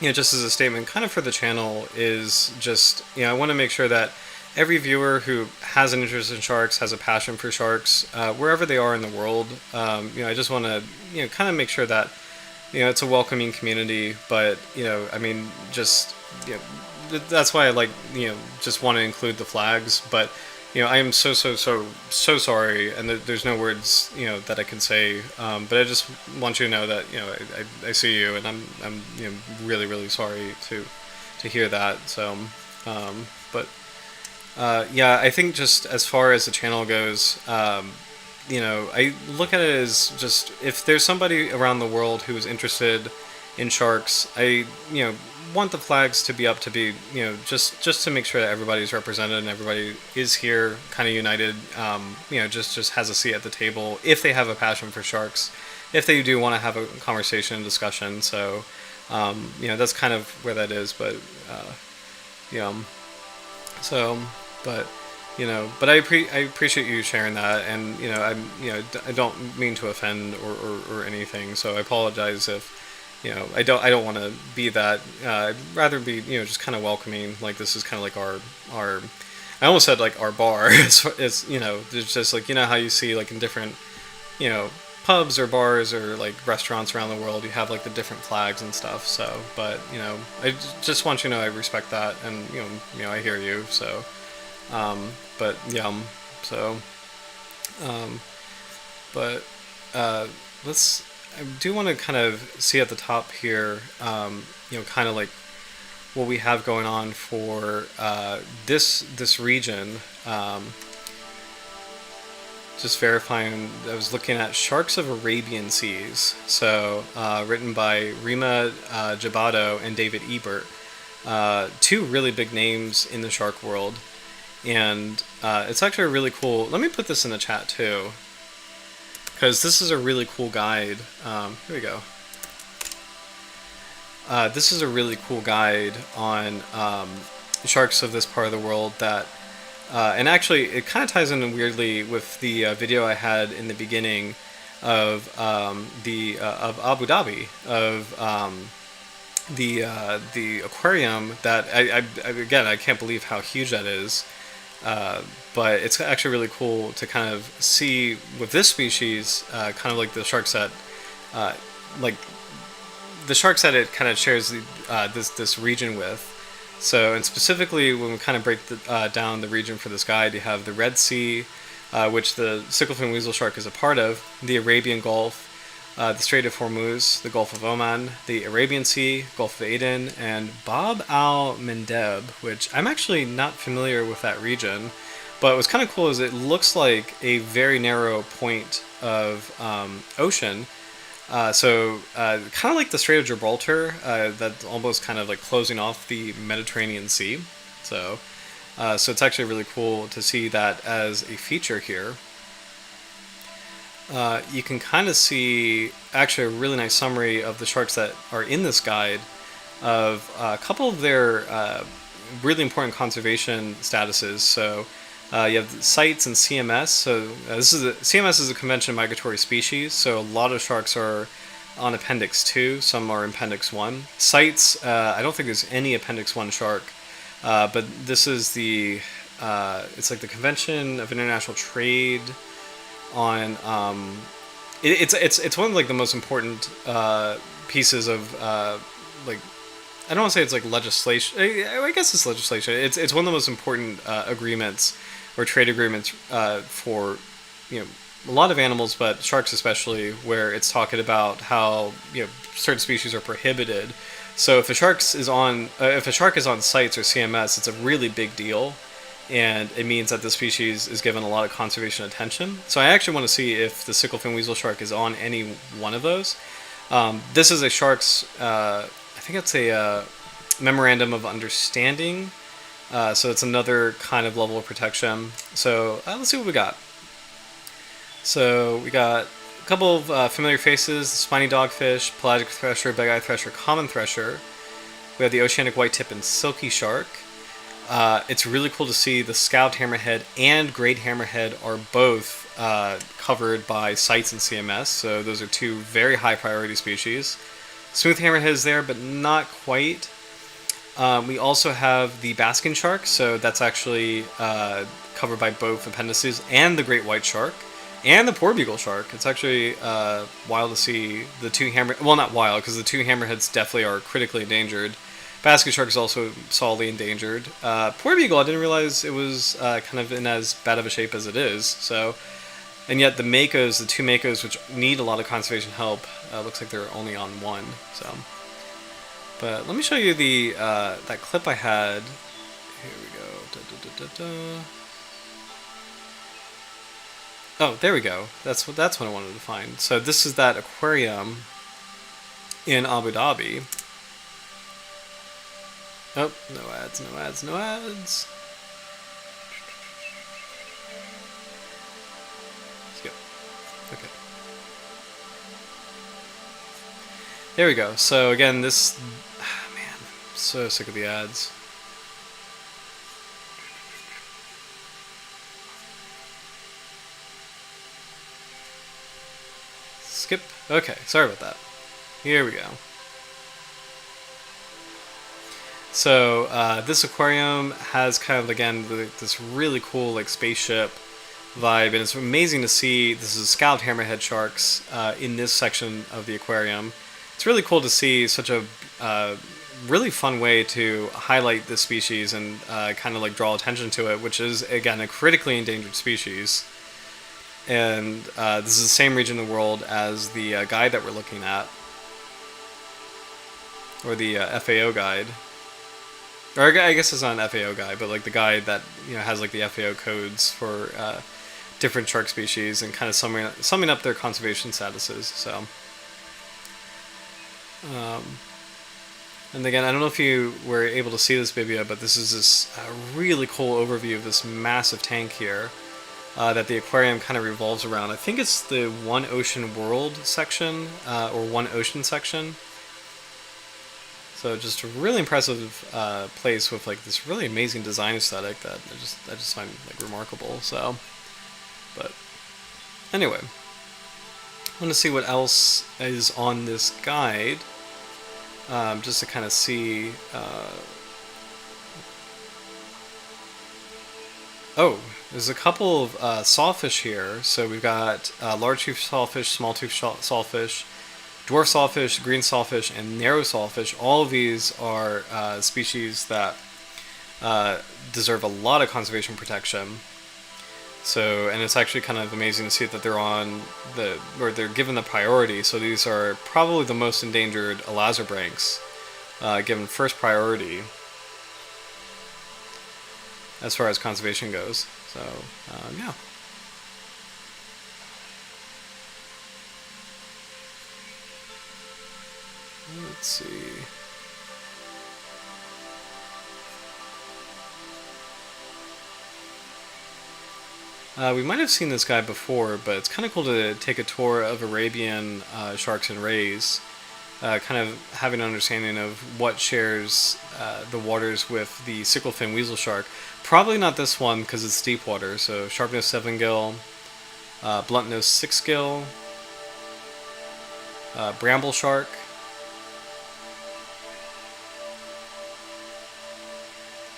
just as a statement, kind of for the channel is just I want to make sure that every viewer who has an interest in sharks, has a passion for sharks, wherever they are in the world, I just want to kind of make sure that it's a welcoming community. But I mean, just that's why I like just want to include the flags. But I am so sorry, and there's no words that I can say. But I just want you to know that I see you, and I'm really sorry to hear that. So, but yeah, I think just as far as the channel goes, I look at it as just if there's somebody around the world who is interested in sharks, I want the flags to be up to be just to make sure that everybody's represented and everybody is here kind of united, just has a seat at the table if they have a passion for sharks, if they do want to have a conversation and discussion. So that's kind of where that is. But so but but I appreciate you sharing that. And I don't mean to offend or anything, so I apologize if I don't want to be that. I'd rather be just kind of welcoming. Like, this is kind of like our I almost said like our bar. It's there's just like how you see like in different pubs or bars or like restaurants around the world, you have like the different flags and stuff. So, but I just want you to know I respect that, and I hear you. So, but yeah, so, but let's. I do want to kind of see at the top here, kind of like what we have going on for this region. Just verifying, I was looking at Sharks of Arabian Seas, so written by Rima Jabado and David Ebert, two really big names in the shark world, and it's actually really cool. Let me put this in the chat too, because this is a really cool guide. Here we go. This is a really cool guide on sharks of this part of the world that, and actually it kind of ties in weirdly with the video I had in the beginning of of Abu Dhabi, of the aquarium that again, I can't believe how huge that is. But it's actually really cool to kind of see with this species, kind of like the sharks that, it kind of shares this region with. So, and specifically when we kind of break down the region for this guide, you have the Red Sea, which the Sicklefin Weasel shark is a part of, the Arabian Gulf, the Strait of Hormuz, the Gulf of Oman, the Arabian Sea, Gulf of Aden, and Bab al-Mandeb, which I'm actually not familiar with that region. But what's kind of cool is it looks like a very narrow point of ocean. So kind of like the Strait of Gibraltar, that's almost kind of like closing off the Mediterranean Sea. So it's actually really cool to see that as a feature here. You can kind of see actually a really nice summary of the sharks that are in this guide, of a couple of their really important conservation statuses. So you have CITES and CMS. So CMS is a convention migratory species. So a lot of sharks are on Appendix 2. Some are in Appendix 1. CITES, I don't think there's any Appendix 1 shark, but this is the it's like the Convention of International Trade on it's one of like the most important pieces of like I don't want to say it's like legislation. I guess it's legislation. It's one of the most important agreements or trade agreements for a lot of animals, but sharks especially, where it's talking about how certain species are prohibited. So if a shark is on CITES or CMS, it's a really big deal, and it means that the species is given a lot of conservation attention. So I actually want to see if the Sicklefin Weasel shark is on any one of those. This is a shark's, I think it's a memorandum of understanding. So it's another kind of level of protection. So let's see what we got. So we got a couple of familiar faces: the spiny dogfish, pelagic thresher, big-eye thresher, common thresher. We have the oceanic white-tip and silky shark. It's really cool to see the scalloped hammerhead and great hammerhead are both covered by CITES and CMS, so those are two very high priority species. Smooth hammerhead is there, but not quite. We also have the basking shark, so that's actually covered by both appendices, and the great white shark, and the poor beagle shark. It's actually wild to see the two well, not wild, because the two hammerheads definitely are critically endangered. Basket shark is also solidly endangered. Poor beagle, I didn't realize it was kind of in as bad of a shape as it is. So, and yet the two makos, which need a lot of conservation help, looks like they're only on one. So, but let me show you the that clip I had. Here we go. Oh, there we go. That's what I wanted to find. So this is that aquarium in Abu Dhabi. Oh, no ads, no ads, no ads. Skip. Okay. There we go. So again, this... man, I'm so sick of the ads. Skip. Okay, sorry about that. Here we go. So this aquarium has kind of, again, this really cool like spaceship vibe, and it's amazing to see. This is scalloped hammerhead sharks in this section of the aquarium. It's really cool to see such a really fun way to highlight this species and kind of like draw attention to it, which is, again, a critically endangered species. And this is the same region of the world as the guide that we're looking at, or the FAO guide. Or I guess it's not an FAO guide, but like the guide that has like the FAO codes for different shark species and kind of summing up their conservation statuses. So, and again, I don't know if you were able to see this video, but this is this really cool overview of this massive tank here that the aquarium kind of revolves around. I think it's the One Ocean World section or One Ocean section. So just a really impressive place with like this really amazing design aesthetic that I just find like remarkable. So, but anyway, I want to see what else is on this guide, just to kind of see. Oh, there's a couple of sawfish here. So we've got large tooth sawfish, small tooth sawfish, dwarf sawfish, green sawfish, and narrow sawfish. All of these are species that deserve a lot of conservation protection. So, and it's actually kind of amazing to see that they're given the priority. So these are probably the most endangered elazabranchs, given first priority as far as conservation goes. So, yeah. Let's see. We might have seen this guy before, but it's kind of cool to take a tour of Arabian sharks and rays, kind of having an understanding of what shares the waters with the Sicklefin Weasel shark. Probably not this one because it's deep water, so sharp-nosed 7-gill, blunt-nosed 6-gill, bramble shark,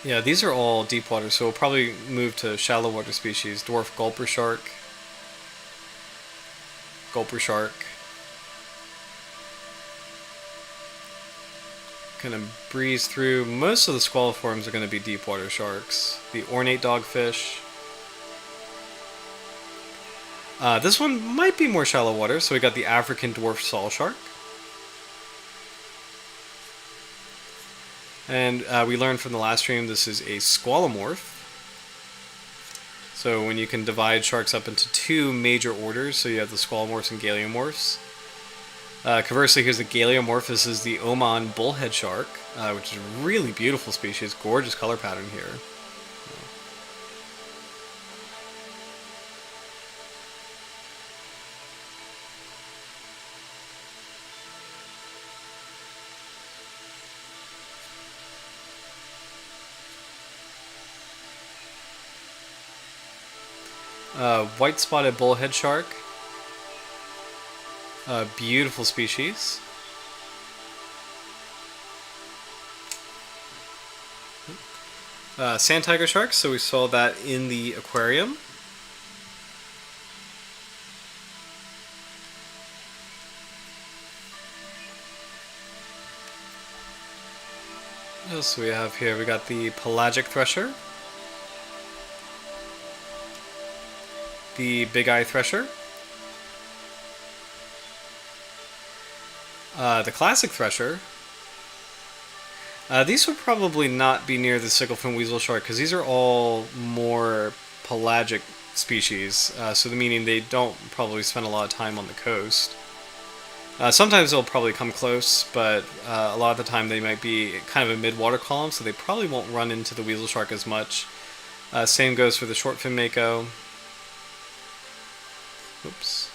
Yeah, these are all deep water, so we'll probably move to shallow water species. Dwarf gulper shark. Kind of breeze through. Most of the squaliforms are going to be deep water sharks. The ornate dogfish. This one might be more shallow water, so we got the African dwarf saw shark. And we learned from the last stream this is a squalomorph. So when you can divide sharks up into two major orders, so you have the squalomorphs and galeomorphs. Conversely, here's the galeomorph. This is the Oman bullhead shark, which is a really beautiful species. Gorgeous color pattern here. White spotted bullhead shark. Beautiful species. Sand tiger sharks, so we saw that in the aquarium. What else do we have here? We got the pelagic thresher. The big eye thresher. The classic thresher. These would probably not be near the Sicklefin Weasel shark because these are all more pelagic species, so the meaning they don't probably spend a lot of time on the coast. Sometimes they'll probably come close, but a lot of the time they might be kind of a mid-water column, so they probably won't run into the weasel shark as much. Same goes for the short fin mako. Oops.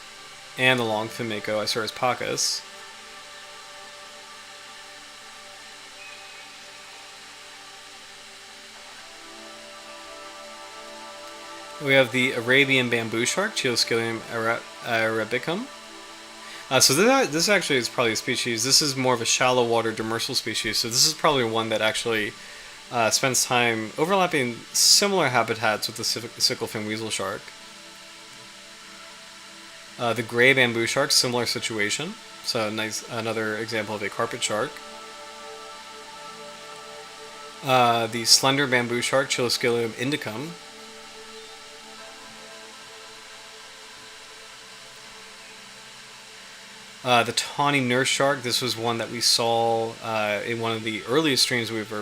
And the long fin mako, Isurus pacus. We have the Arabian bamboo shark, Chioscilium arabicum. So this actually is probably a species. This is more of a shallow water demersal species. So this is probably one that actually spends time overlapping similar habitats with the Sicklefin weasel shark. The gray bamboo shark, similar situation. So nice, another example of a carpet shark. The slender bamboo shark, Chioscilium indicum. The tawny nurse shark, this was one that we saw in one of the earliest streams we've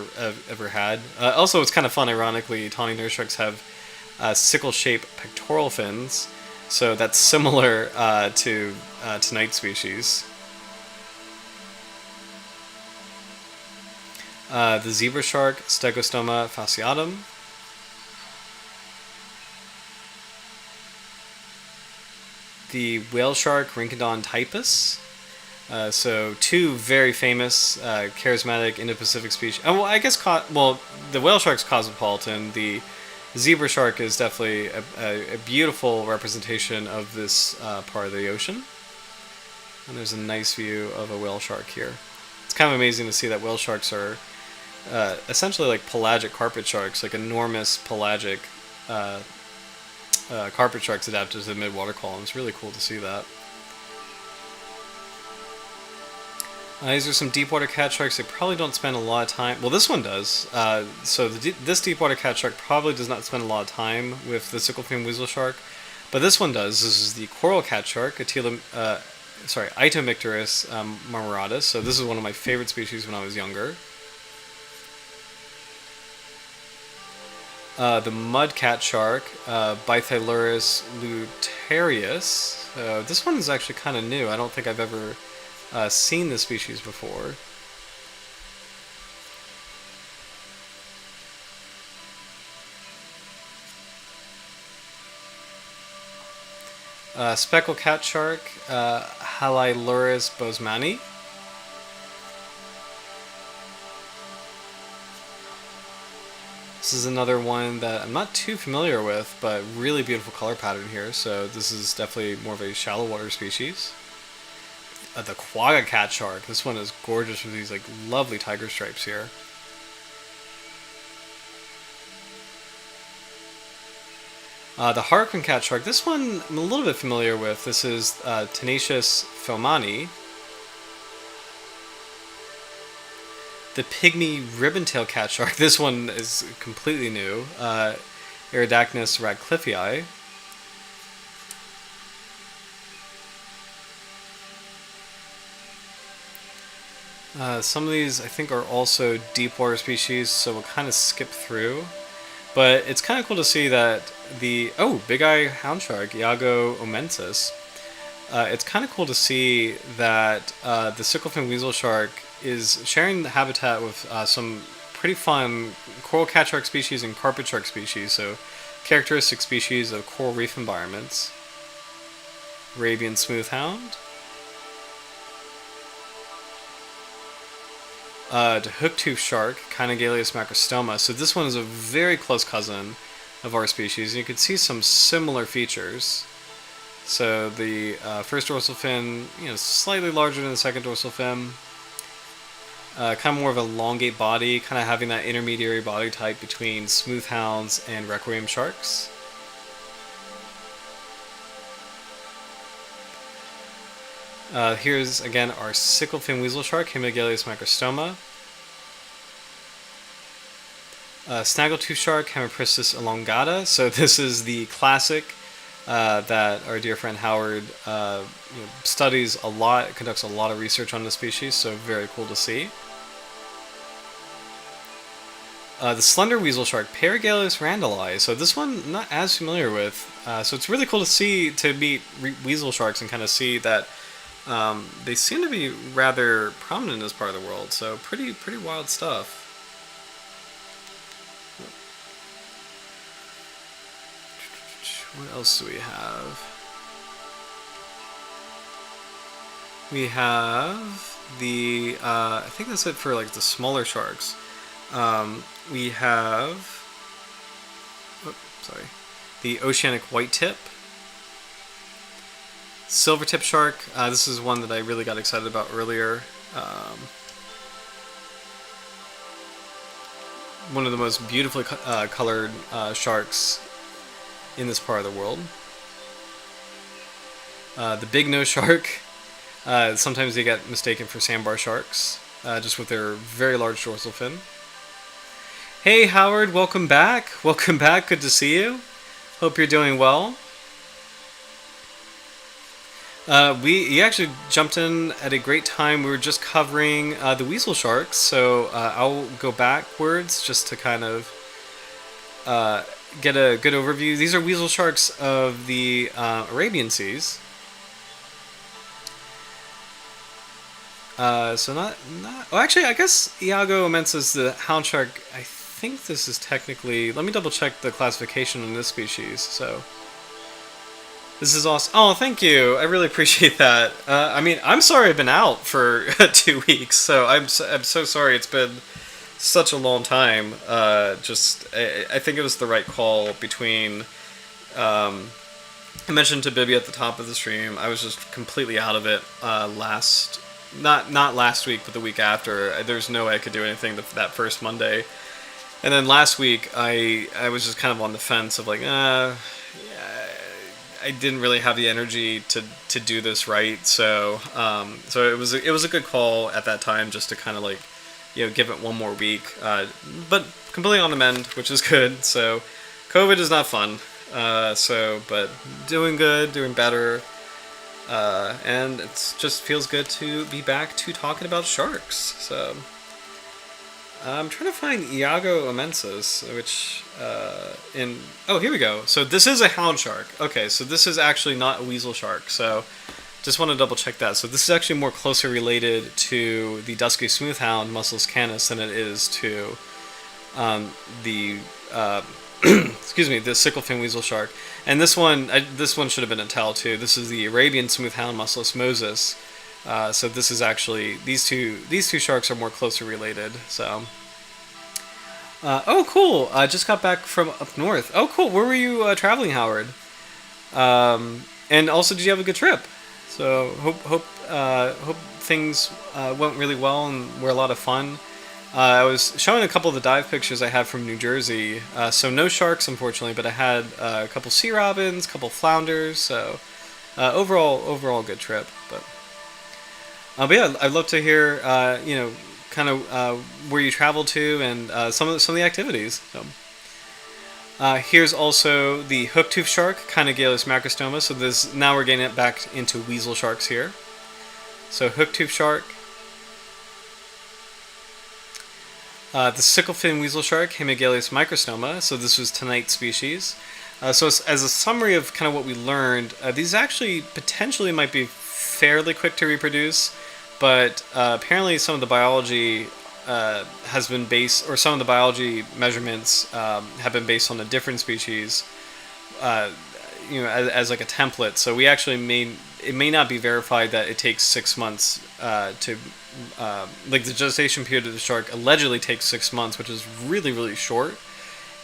ever had. Also, it's kind of fun, ironically, tawny nurse sharks have sickle-shaped pectoral fins, so that's similar to night species. The zebra shark, Stegostoma fasciatum. The whale shark, Rhynchodon typus. So two very famous, charismatic Indo-Pacific species. Well, I guess the whale shark's cosmopolitan. The zebra shark is definitely a beautiful representation of this part of the ocean. And there's a nice view of a whale shark here. It's kind of amazing to see that whale sharks are essentially like pelagic carpet sharks, like enormous pelagic carpet sharks adapted to the mid-water column. It's really cool to see that. These are some deep water cat sharks. They probably don't spend a lot of time. Well, this one does. So this deep water cat shark probably does not spend a lot of time with the Sicklefin weasel shark, but this one does. This is the coral cat shark, Itomicterus marmoratus. So this is one of my favorite species when I was younger. The mud cat shark, Bythylurus luterius. This one is actually kind of new. I don't think I've ever seen this species before. Speckled cat shark, Halylurus bosemani. This is another one that I'm not too familiar with, but really beautiful color pattern here. So this is definitely more of a shallow water species. The quagga cat shark. This one is gorgeous with these like lovely tiger stripes here. The Harlequin cat shark. This one I'm a little bit familiar with. This is Tenacious Filmani. The pygmy ribbon-tailed cat shark. This one is completely new. Iridacnus radcliffei. Some of these I think are also deep water species, so we'll kind of skip through. But it's kind of cool to see that the big eye hound shark, Iago omensis. It's kind of cool to see that the Sicklefin Weasel shark is sharing the habitat with some pretty fun coral cat shark species and carpet shark species, so characteristic species of coral reef environments. Arabian smoothhound. The hook-toothed shark, Kynogaleus macrostoma. So this one is a very close cousin of our species. You can see some similar features. So the first dorsal fin, slightly larger than the second dorsal fin. Kind of more of a elongate body, kind of having that intermediary body type between smoothhounds and requiem sharks. Here's again our Sicklefin Weasel shark, Kynogaleus macrostoma. Snaggletooth shark, Hemipristis elongata. So this is the classic that our dear friend Howard studies a lot, conducts a lot of research on the species, so very cool to see. The slender weasel shark, Paragaleus randalli. So this one I'm not as familiar with. So it's really cool to meet weasel sharks and kind of see that they seem to be rather prominent in this part of the world. So pretty wild stuff. What else do we have? We have the I think that's it for like the smaller sharks. We have the oceanic white tip, silver tip shark. This is one that I really got excited about earlier. One of the most beautifully colored sharks in this part of the world. The big nose shark. Sometimes they get mistaken for sandbar sharks, just with their very large dorsal fin. Hey Howard, welcome back. Welcome back. Good to see you. Hope you're doing well. You actually jumped in at a great time. We were just covering the weasel sharks, so I'll go backwards just to kind of get a good overview. These are weasel sharks of the Arabian Seas. So not. Oh, actually, I guess Iago omensis, the hound shark. I think this is technically. Let me double check the classification on this species. So this is awesome. Oh, thank you. I really appreciate that. I mean, I'm sorry I've been out for 2 weeks. So I'm so sorry. It's been such a long time. I think it was the right call between. I mentioned to Bibby at the top of the stream. I was just completely out of it not last week, but the week after. There's no way I could do anything that first Monday. And then last week, I was just kind of on the fence of like, I didn't really have the energy to do this right. So it was a good call at that time just to kind of like, give it one more week. But completely on the mend, which is good. So COVID is not fun. But doing good, doing better. And it just feels good to be back to talking about sharks. So I'm trying to find Iago omensis, which here we go. So this is a hound shark. Okay, so this is actually not a weasel shark. So just want to double check that. So this is actually more closely related to the dusky smoothhound Musselus canis than it is to the the Sicklefin Weasel shark. And this one should have been a tell too. This is the Arabian smoothhound Musselus moses. So this is actually these two sharks are more closely related. So, oh cool! I just got back from up north. Oh cool! Where were you traveling, Howard? And also, did you have a good trip? So hope things went really well and were a lot of fun. I was showing a couple of the dive pictures I had from New Jersey. So no sharks, unfortunately, but I had a couple sea robins, a couple flounders. So overall good trip. But yeah, I'd love to hear kind of where you traveled to and some of the activities. So. Here's also the hook-tooth shark, Kynogalus macrostoma. So this now we're getting it back into weasel sharks here. So hook-tooth shark. The Sicklefin Weasel shark, Kynogalus microstoma. So this was tonight's species. So as a summary of kind of what we learned, these actually potentially might be fairly quick to reproduce, but apparently some of the biology has been based, or some of the biology measurements have been based on a different species, as like a template. So we actually it may not be verified that it takes 6 months to, like the gestation period of the shark allegedly takes 6 months, which is really, really short.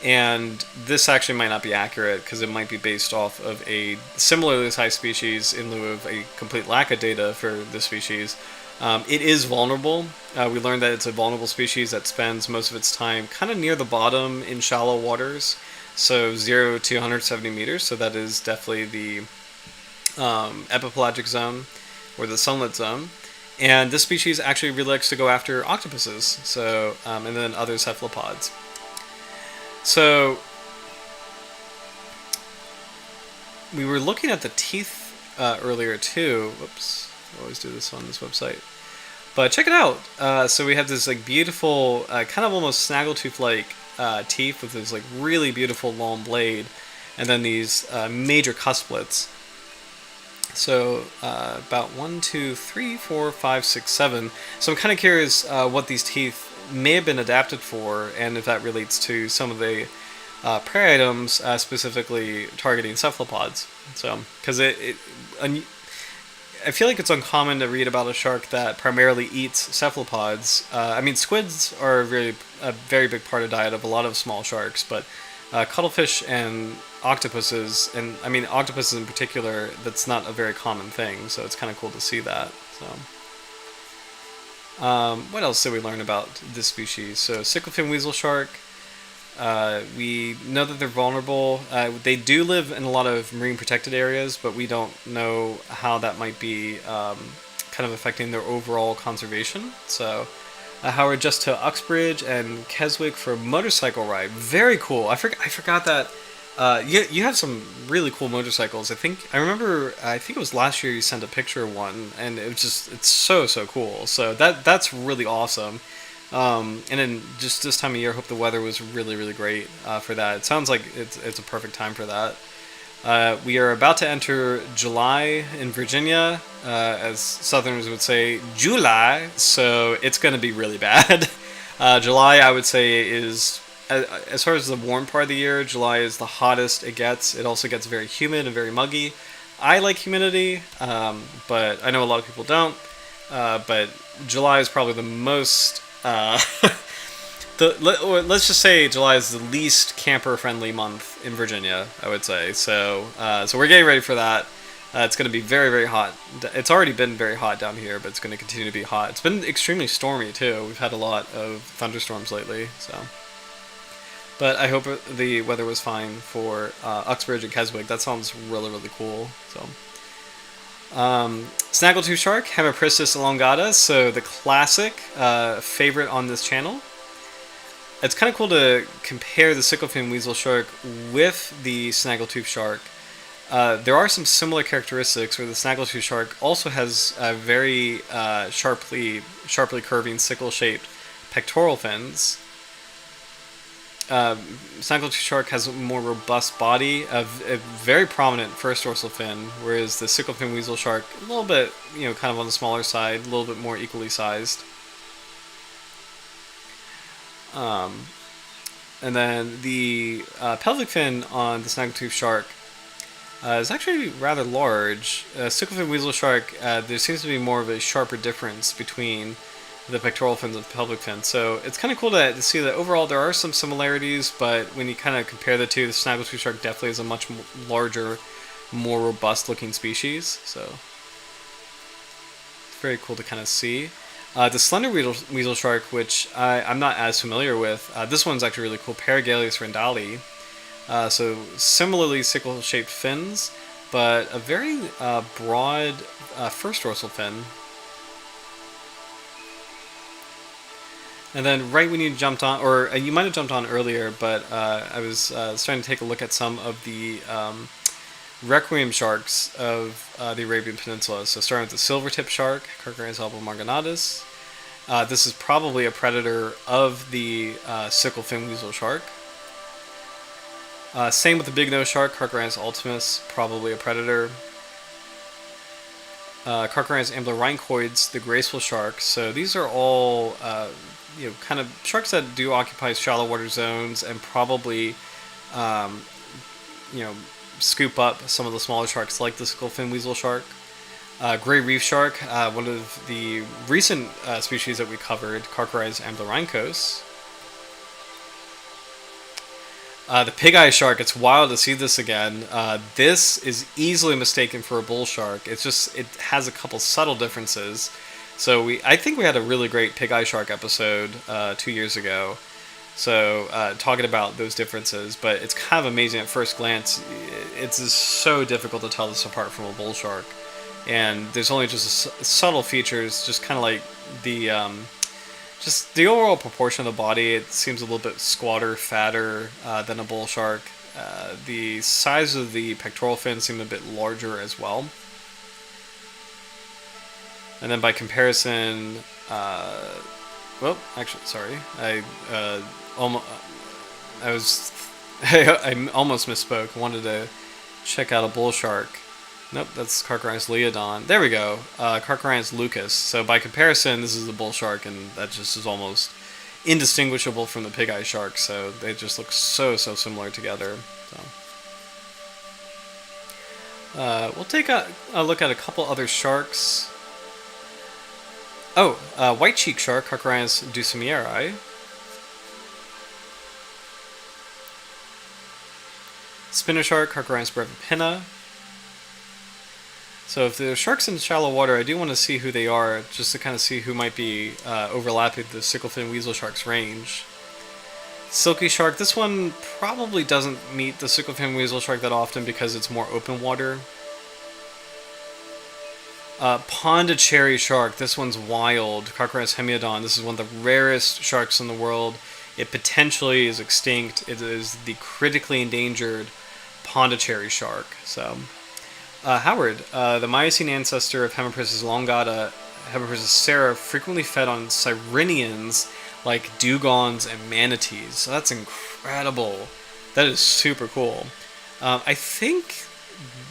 And this actually might not be accurate because it might be based off of a similarly sized species in lieu of a complete lack of data for this species. It is vulnerable. We learned that it's a vulnerable species that spends most of its time kind of near the bottom in shallow waters, so 0 to 170 meters. So that is definitely the epipelagic zone or the sunlit zone. And this species actually really likes to go after octopuses, so and then other cephalopods. So we were looking at the teeth earlier too. Whoops, I always do this on this website. But check it out. So we have this like beautiful, kind of almost snaggletooth-like teeth with this like really beautiful long blade, and then these major cusplets. So about 1, 2, 3, 4, 5, 6, 7. So I'm kind of curious what these teeth may have been adapted for, and if that relates to some of the prey items, specifically targeting cephalopods. So, because I feel like it's uncommon to read about a shark that primarily eats cephalopods. I mean, squids are a very big part of the diet of a lot of small sharks, but cuttlefish and octopuses, and I mean octopuses in particular, that's not a very common thing. So it's kind of cool to see that. So. What else did we learn about this species? So Sicklefin Weasel shark, we know that they're vulnerable. They do live in a lot of marine protected areas, but we don't know how that might be kind of affecting their overall conservation. So Howard just to Uxbridge and Keswick for a motorcycle ride. Very cool. I forgot that. You have some really cool motorcycles. I think it was last year you sent a picture of one, and it's so cool. So that's really awesome. And then just this time of year, I hope the weather was really, really great for that. It sounds like it's a perfect time for that. We are about to enter July in Virginia, as Southerners would say, July. So it's going to be really bad. July, I would say, is as far as the warm part of the year, July is the hottest it gets. It also gets very humid and very muggy. I like humidity, but I know a lot of people don't. But July is probably the most... let's just say July is the least camper-friendly month in Virginia, I would say. So we're getting ready for that. It's going to be very, very hot. It's already been very hot down here, but it's going to continue to be hot. It's been extremely stormy, too. We've had a lot of thunderstorms lately, so... But I hope the weather was fine for Uxbridge and Keswick. That sounds really, really cool. So, Snaggletooth shark, Hemipristis elongata. So the classic favorite on this channel. It's kind of cool to compare the Sicklefin Weasel shark with the Snaggletooth shark. There are some similar characteristics where the Snaggletooth shark also has very sharply curving sickle-shaped pectoral fins. Snaggletooth shark has a more robust body, a very prominent first dorsal fin, whereas the Sicklefin Weasel shark, a little bit, kind of on the smaller side, a little bit more equally sized. And then the pelvic fin on the Snaggletooth shark is actually rather large. Sicklefin Weasel shark, there seems to be more of a sharper difference between the pectoral fins and pelvic fins. So it's kind of cool to see that overall there are some similarities, but when you kind of compare the two, the Snaggletooth shark definitely is a much larger, more robust looking species. So it's very cool to kind of see. The slender weasel shark, which I'm not as familiar with, this one's actually really cool. Paragaleus rendali. So similarly sickle-shaped fins, but a very broad first dorsal fin. And then right when you jumped on, or you might have jumped on earlier, but I was starting to take a look at some of the requiem sharks of the Arabian Peninsula. So starting with the silver-tip shark, Carcharodontis albomarginatus. This is probably a predator of the Sicklefin Weasel shark. Same with the big nose shark, Carcharodontis ultimus, probably a predator. Carcharodontis amblyrhynchoids, the graceful shark. So these are all kind of sharks that do occupy shallow water zones and probably scoop up some of the smaller sharks like the Sicklefin Weasel shark. Gray reef shark, one of the recent species that we covered, Carcharodontis amblyrhynchos. The pig-eye shark, it's wild to see this again. This is easily mistaken for a bull shark. It has a couple subtle differences. So I think we had a really great pig-eye shark episode 2 years ago. So talking about those differences, but it's kind of amazing at first glance. It's just so difficult to tell this apart from a bull shark. And there's only just subtle features, just kind of like just the overall proportion of the body. It seems a little bit squatter, fatter than a bull shark. The size of the pectoral fins seem a bit larger as well. And then by comparison, well, actually, sorry, I almost misspoke. I wanted to check out a bull shark. Nope, that's Carcharodontis leodon. There we go, Carcharodontis lucus. So by comparison, this is the bull shark, and that just is almost indistinguishable from the pig-eye shark. So they just look so similar together. So we'll take a look at a couple other sharks. Oh, white cheek shark, Carcharodontis dusimieri. Spinner shark, Carcharodontis brevipinna. So if there are sharks in shallow water, I do want to see who they are, just to kind of see who might be overlapping the Sicklefin Weasel shark's range. Silky shark, this one probably doesn't meet the Sicklefin Weasel shark that often because it's more open water. Pondicherry shark, this one's wild, Carcharodontis hemiodon. This is one of the rarest sharks in the world. It potentially is extinct. It is the critically endangered Pondicherry shark. So, Howard, the Miocene ancestor of Hemiprisus elongata, Hemiprisus sera, frequently fed on sirenians like dugongs and manatees. So that's incredible. That is super cool. I think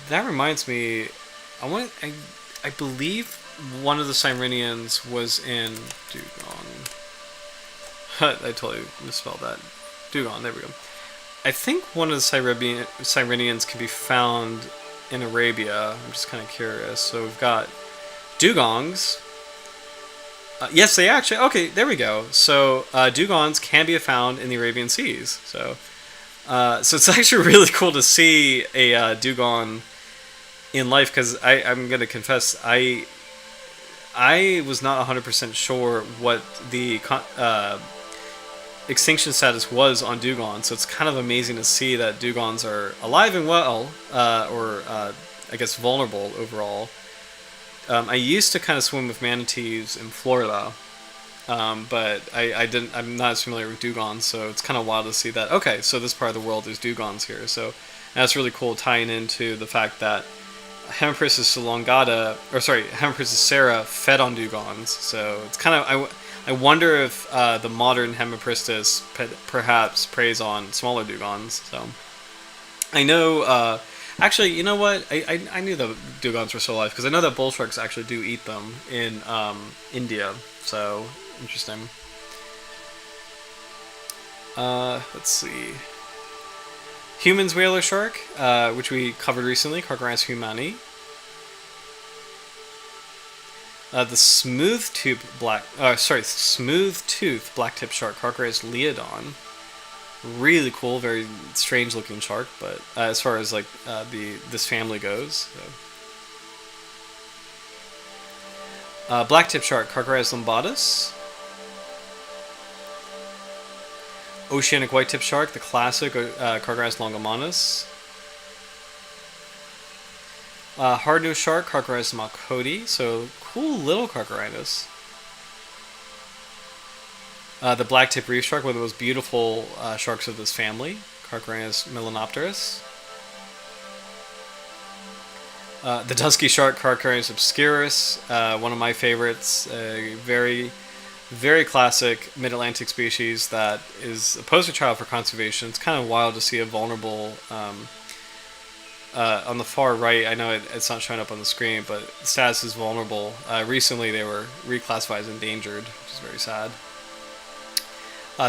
that reminds me. I believe one of the sirenians was in dugong. I totally misspelled that. Dugong. There we go. I think one of the sirenians can be found in Arabia. I'm just kind of curious. So we've got dugongs. Yes, they actually. Okay, there we go. So dugongs can be found in the Arabian Seas. So it's actually really cool to see a dugong in life, because I'm going to confess, I was not 100% sure what the extinction status was on dugongs, so it's kind of amazing to see that dugongs are alive and well, or I guess vulnerable overall. I used to kind of swim with manatees in Florida, but I'm not as familiar with dugongs, so it's kind of wild to see that. Okay, so this part of the world there's dugongs here, so that's really cool, tying into the fact that Hemiprisus elongata, Hemiprisus sera fed on dugongs. So it's kind of, I wonder if the modern Hemipristis perhaps preys on smaller dugongs. So I know, actually, you know what? I knew the dugongs were still alive because I know that bull sharks actually do eat them in India. So interesting. Let's see. Human's whaler shark, which we covered recently, Carcharodontis humani. The smooth-tooth blacktip shark, Carcharodontis leodon. Really cool, very strange-looking shark, but as far as like this family goes. So. Blacktip shark, Carcharodon lombatus. Oceanic white-tip shark, the classic, Carcharodon longomonus. Hard-nosed shark, Carcharodon malcoti. So cool little Carcharodon. The blacktip reef shark, one of the most beautiful sharks of this family, Carcharodon melanopterus. The dusky shark, Carcharodon obscurus, one of my favorites. Very, very classic mid-Atlantic species that is a poster child for conservation. It's kind of wild to see a vulnerable. On the far right, I know it's not showing up on the screen, but the status is vulnerable. Recently, they were reclassified as endangered, which is very sad.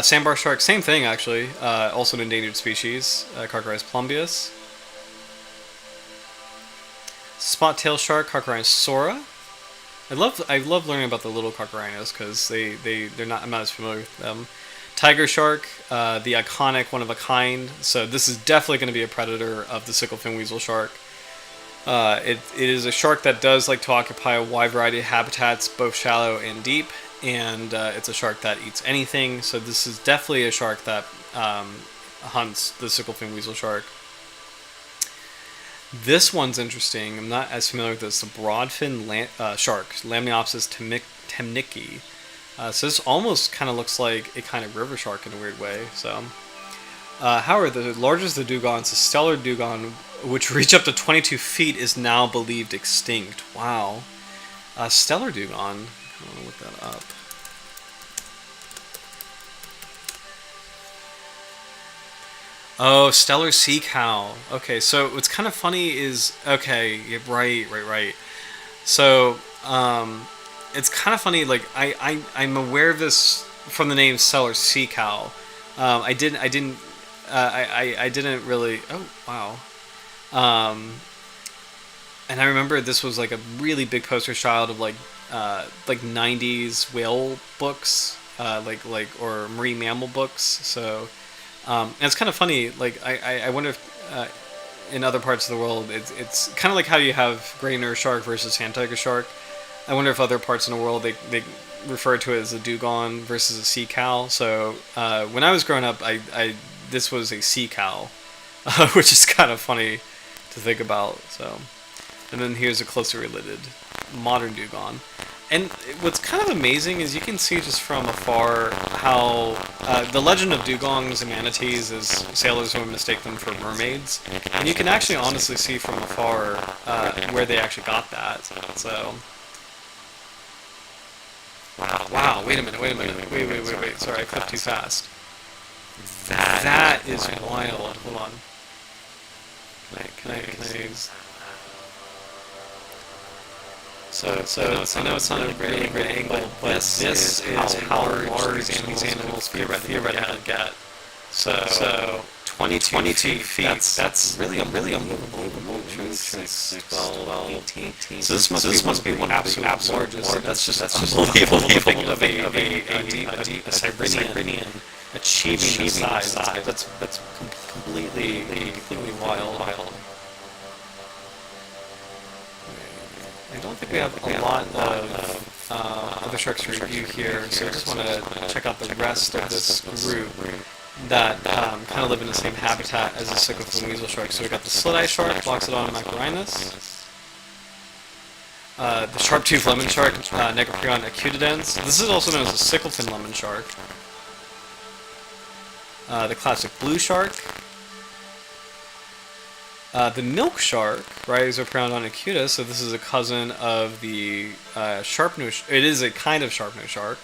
Sandbar shark, same thing actually. Also an endangered species, Carcharodon plumbeus. Spot-tail shark, Carcharodon sora. I love learning about the little Carcharodons because I'm not as familiar with them. Tiger shark, the iconic one of a kind. So this is definitely going to be a predator of the Sicklefin weasel shark. It is a shark that does like to occupy a wide variety of habitats, both shallow and deep, and it's a shark that eats anything. So this is definitely a shark that hunts the Sicklefin weasel shark. This one's interesting. I'm not as familiar with this. The broadfin shark, Lamniopsis temnicki. So this almost kind of looks like a kind of river shark in a weird way. So, however, the largest of the dugons, the stellar dugong, which reach up to 22 feet, is now believed extinct. Wow. Stellar dugong. I want to look that up. Oh, stellar sea cow. Okay, so what's kind of funny is right. So, it's kind of funny. Like I'm aware of this from the name stellar sea cow. I didn't really. Oh wow. And I remember this was like a really big poster child of like 90s whale books, or marine mammal books. So. And it's kind of funny, like, I wonder if in other parts of the world, it's kind of like how you have gray nurse shark versus hand tiger shark. I wonder if other parts in the world, they refer to it as a dugong versus a sea cow. So when I was growing up, this was a sea cow, which is kind of funny to think about. So, and then here's a closely related modern dugong. And what's kind of amazing is you can see just from afar how the legend of dugongs and manatees is sailors would mistake them for mermaids. And you can actually honestly see from afar where they actually got that. So, wow, wait a minute. Wait. Sorry, I clicked too fast. That is wild. Hold on. Can I So I know it's not a really great angle, but this is how large these animals theoretically get. So 22 feet. That's really unbelievable. 12, 18. So this must be one of the absolute largest. That's just unbelievable of a Siberian achieving this size. That's completely wild. I don't think we have a lot of other sharks to review here, so I just want to check out the rest of this group that kind of live in the same habitat as the Sicklefin weasel shark. So we got the slit-eye shark, Loxodon macrinus, the sharp-toothed lemon shark, Necropyron acutidens. This is also known as the Sicklefin lemon shark. The classic blue shark. The milk shark, Rhizopyrodon acutus, so this is a cousin of the sharp-nosed. It is a kind of sharp-nosed shark.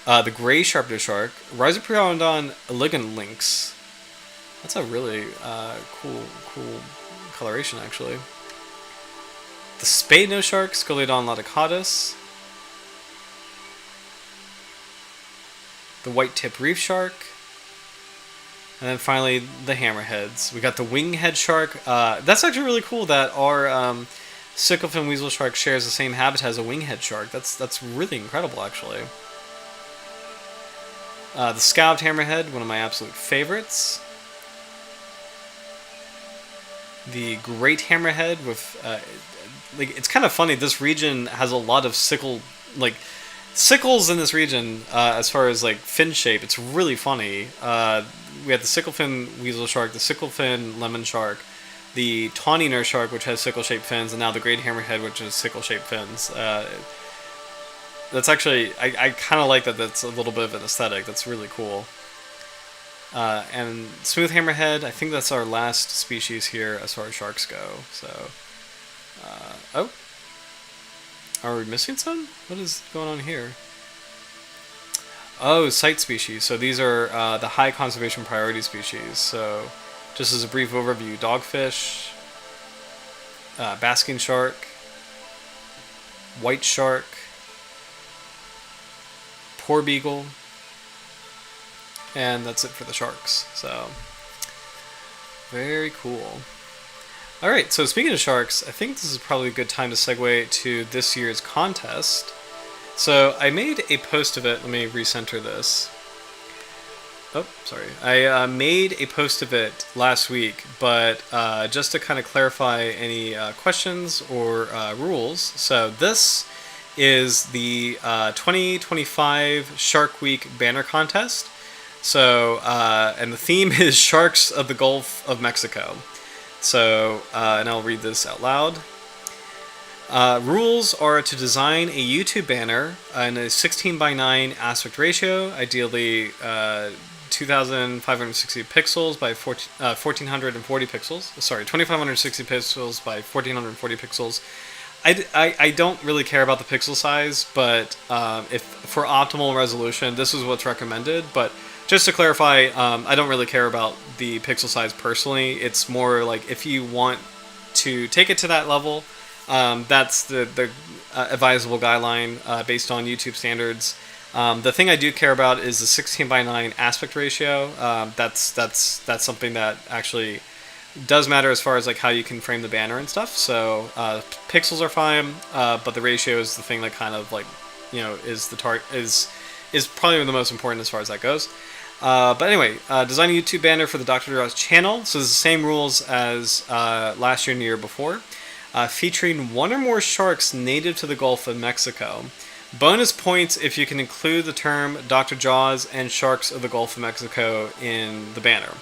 The gray sharp-nosed shark, Rhizopyrodon elegant lynx. That's a really cool coloration, actually. The spade-nosed shark, Scoliodon laticatus. The white-tip reef shark. And then finally, the hammerheads. We got the winghead shark. That's actually really cool that our Sicklefin weasel shark shares the same habitat as a winghead shark. That's really incredible, actually. The scalloped hammerhead, one of my absolute favorites. The great hammerhead with like it's kind of funny. This region has a lot of sickles in this region. As far as like fin shape, it's really funny. We have the Sicklefin Weasel shark, the Sicklefin lemon shark, the tawny nurse shark, which has sickle-shaped fins, and now the great hammerhead, which has sickle-shaped fins. That's actually, I kind of like that. That's a little bit of an aesthetic. That's really cool. And smooth hammerhead, I think that's our last species here as far as sharks go. So, oh, are we missing some? What is going on here? Oh, site species. So these are the high conservation priority species. So, just as a brief overview, dogfish, basking shark, white shark, poor beagle, and that's it for the sharks. So, very cool. Alright, so speaking of sharks, I think this is probably a good time to segue to this year's contest. So, I made a post of it. Let me recenter this. Oh, sorry. I made a post of it last week, but just to kind of clarify any questions or rules. So, this is the 2025 Shark Week banner contest. So, and the theme is Sharks of the Gulf of Mexico. So, and I'll read this out loud. Rules are to design a YouTube banner in a 16:9 aspect ratio, ideally 2,560 pixels by 1,440 pixels. Sorry, 2,560 pixels by 1,440 pixels. I don't really care about the pixel size, but if for optimal resolution, this is what's recommended. But just to clarify, I don't really care about the pixel size personally. It's more like if you want to take it to that level, that's the advisable guideline based on YouTube standards. The thing I do care about is the 16:9 aspect ratio. That's something that actually does matter as far as like how you can frame the banner and stuff. So pixels are fine, but the ratio is the thing that kind of like is the is probably the most important as far as that goes. But anyway, design a YouTube banner for the Dr. Jaws channel. So it's the same rules as last year and the year before. Featuring one or more sharks native to the Gulf of Mexico. Bonus points if you can include the term Dr. Jaws and sharks of the Gulf of Mexico in the banner.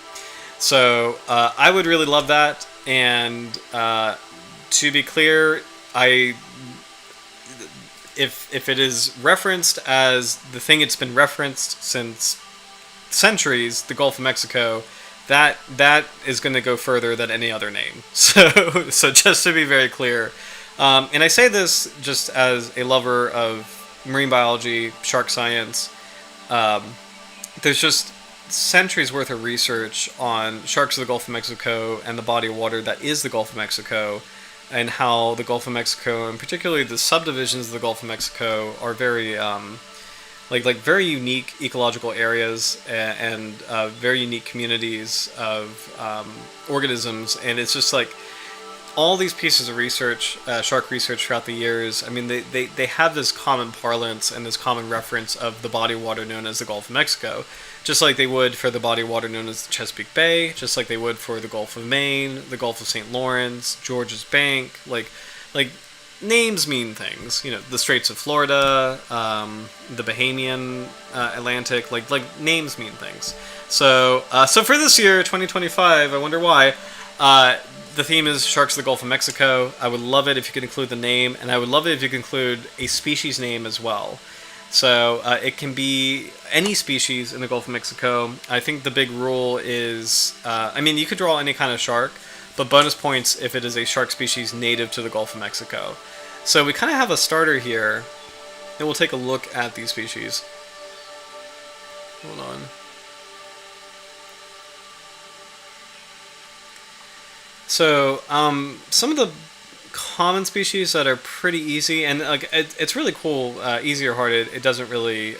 So I would really love that. And to be clear, if it is referenced as the thing it's been referenced since centuries, the Gulf of Mexico, that is going to go further than any other name. So just to be very clear, and I say this just as a lover of marine biology, shark science. There's just centuries worth of research on sharks of the Gulf of Mexico and the body of water that is the Gulf of Mexico, and how the Gulf of Mexico, and particularly the subdivisions of the Gulf of Mexico, are very like very unique ecological areas and very unique communities of organisms. And it's just like all these pieces of research, shark research throughout the years, I mean, they have this common parlance and this common reference of the body of water known as the Gulf of Mexico, just like they would for the body of water known as the Chesapeake Bay, just like they would for the Gulf of Maine, the Gulf of St. Lawrence, George's Bank, like names mean things, the Straits of Florida, the Bahamian Atlantic, like names mean things. So for this year, 2025, I wonder why, the theme is Sharks of the Gulf of Mexico. I would love it if you could include the name, and I would love it if you could include a species name as well. So it can be any species in the Gulf of Mexico. I think the big rule is, you could draw any kind of shark, but bonus points if it is a shark species native to the Gulf of Mexico. So we kind of have a starter here, and we'll take a look at these species. Hold on. So some of the common species that are pretty easy, and it's really cool, easy or hard, it doesn't really,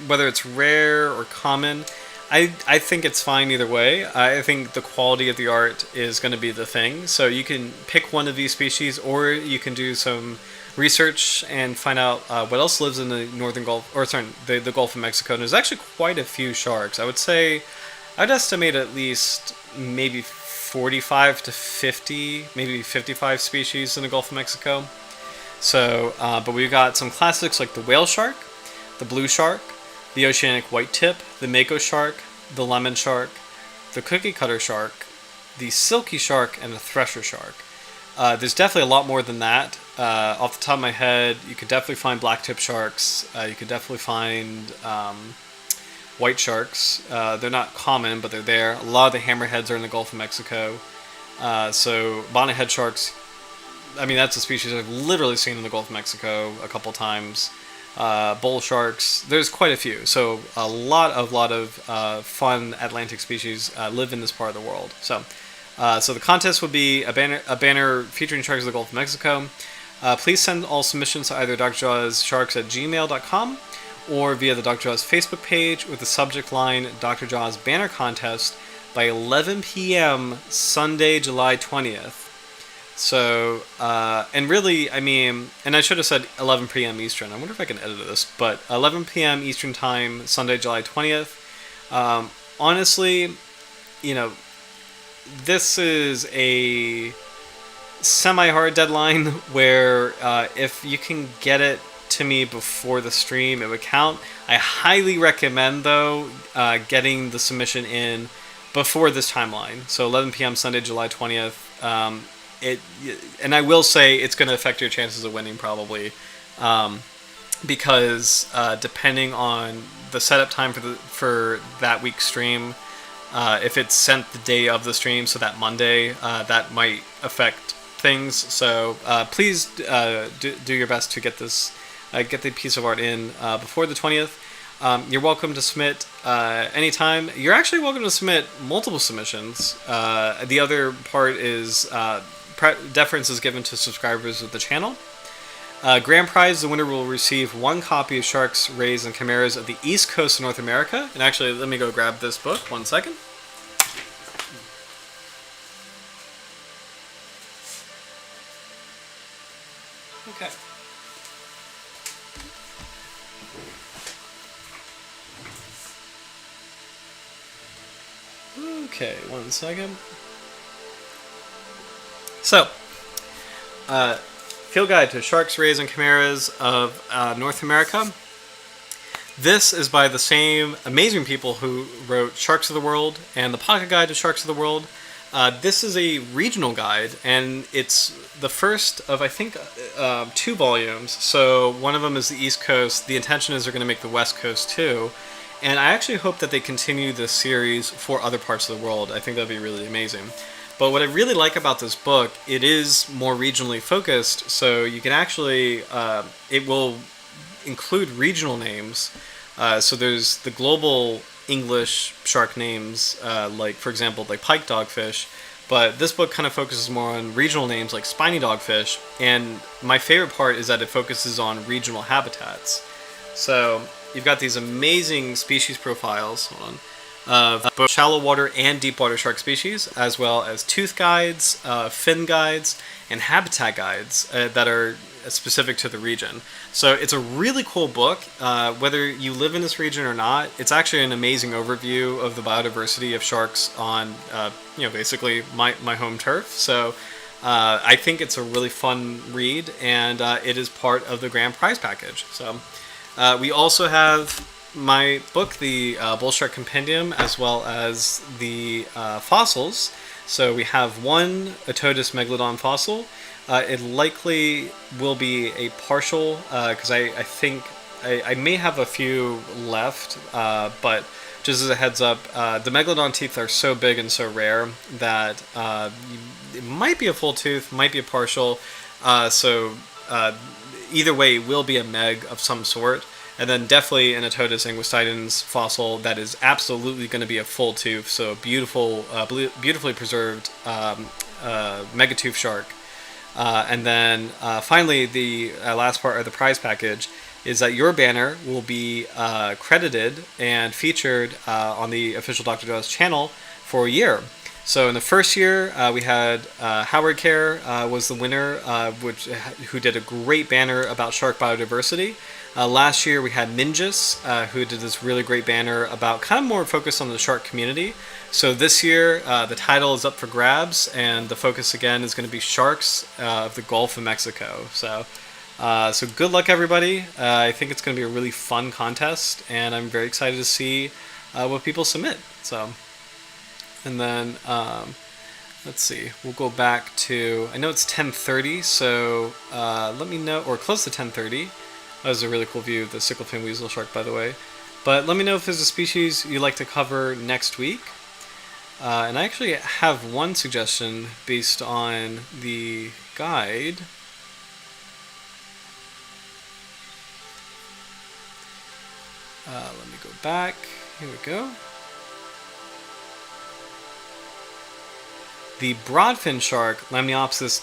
whether it's rare or common, I think it's fine either way. I think the quality of the art is going to be the thing. So you can pick one of these species, or you can do some research and find out what else lives in the northern Gulf, or sorry, the Gulf of Mexico. And there's actually quite a few sharks. I'd estimate at least maybe 45 to 50, maybe 55 species in the Gulf of Mexico. So, but we've got some classics like the whale shark, the blue shark, the oceanic white tip, the mako shark, the lemon shark, the cookie cutter shark, the silky shark, and the thresher shark. There's definitely a lot more than that. Off the top of my head, you could definitely find black tip sharks. You could definitely find white sharks. They're not common, but they're there. A lot of the hammerheads are in the Gulf of Mexico. So bonnethead sharks, I mean, that's a species I've literally seen in the Gulf of Mexico a couple times. Bull sharks, there's quite a few. So a lot of fun Atlantic species live in this part of the world. So the contest would be a banner featuring sharks of the Gulf of Mexico. Please send all submissions to either drjawssharks@gmail.com or via the Dr. Jaws Facebook page with the subject line Dr. Jaws Banner Contest by 11 p.m. Sunday, July 20th. So, and really, I mean, and I should have said 11 p.m. Eastern. I wonder if I can edit this, but 11 p.m. Eastern Time, Sunday, July 20th. Honestly, you know, this is a semi-hard deadline where if you can get it to me before the stream, it would count. I highly recommend, though, getting the submission in before this timeline. So 11 p.m. Sunday, July 20th. And I will say it's going to affect your chances of winning probably, because depending on the setup time for that week's stream, if it's sent the day of the stream, so that Monday, that might affect things. So please do your best to get this, get the piece of art in before the 20th. You're welcome to submit anytime. You're actually welcome to submit multiple submissions. The other part is deference is given to subscribers of the channel. Grand prize, the winner will receive 1 copy of Sharks, Rays, and Chimeras of the East Coast of North America. And actually, let me go grab this book. 1 second. Okay. Okay, 1 second. So, Field Guide to Sharks, Rays, and Chimeras of North America. This is by the same amazing people who wrote Sharks of the World and the Pocket Guide to Sharks of the World. This is a regional guide, and it's the first of, I think, 2 volumes. So one of them is the East Coast. The intention is they're going to make the West Coast too. And I actually hope that they continue this series for other parts of the world. I think that'd be really amazing. But what I really like about this book, it is more regionally focused, so you can actually, it will include regional names. So there's the global English shark names, like, for example, like pike dogfish. But this book kind of focuses more on regional names like spiny dogfish. And my favorite part is that it focuses on regional habitats. So you've got these amazing species profiles, hold on, of both shallow water and deep water shark species, as well as tooth guides, fin guides, and habitat guides that are specific to the region. So it's a really cool book. Whether you live in this region or not, it's actually an amazing overview of the biodiversity of sharks on, basically my home turf. So I think it's a really fun read, and it is part of the grand prize package. So we also have my book, the Bull Shark Compendium, as well as the fossils. So we have 1 Otodus megalodon fossil. It likely will be a partial, because I think I may have a few left, but just as a heads up, the megalodon teeth are so big and so rare that it might be a full tooth, might be a partial, so either way, it will be a meg of some sort. And then definitely an Otodus anguistidens fossil that is absolutely going to be a full tooth, so beautiful, beautifully preserved megatooth shark. And then finally, the last part of the prize package is that your banner will be credited and featured on the official Dr. Jaws channel for a year. So in the first year, we had Howard Care was the winner, who did a great banner about shark biodiversity. Last year we had Mingus, who did this really great banner about kind of more focused on the shark community. So this year the title is up for grabs, and the focus again is going to be sharks of the Gulf of Mexico. So good luck, everybody. I think it's going to be a really fun contest, and I'm very excited to see what people submit. And then let's see. We'll go back to. I know it's 10:30, so let me know, or close to 10:30. That was a really cool view of the Sicklefin Weasel shark, by the way. But let me know if there's a species you'd like to cover next week. And I actually have one suggestion based on the guide. Let me go back. Here we go. The broadfin shark, Lamniopsis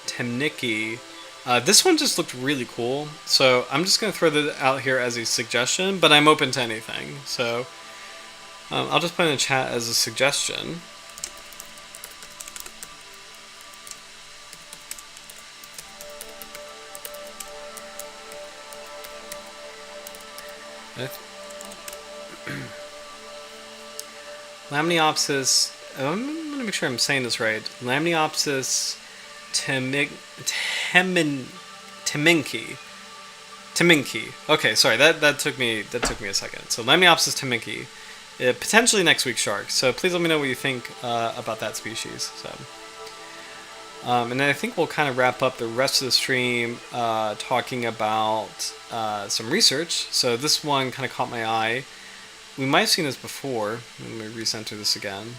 temnicki. This one just looked really cool, so I'm just going to throw that out here as a suggestion, but I'm open to anything. So I'll just put in the chat as a suggestion. Lamniopsis. I'm going to make sure I'm saying this right. Lamniopsis temminki. Okay, sorry, that took me a second. So Lamniopsis temminki, potentially next week's shark. So please let me know what you think about that species. And then I think we'll kind of wrap up the rest of the stream talking about some research. So this one kind of caught my eye. We might have seen this before. Let me recenter this again.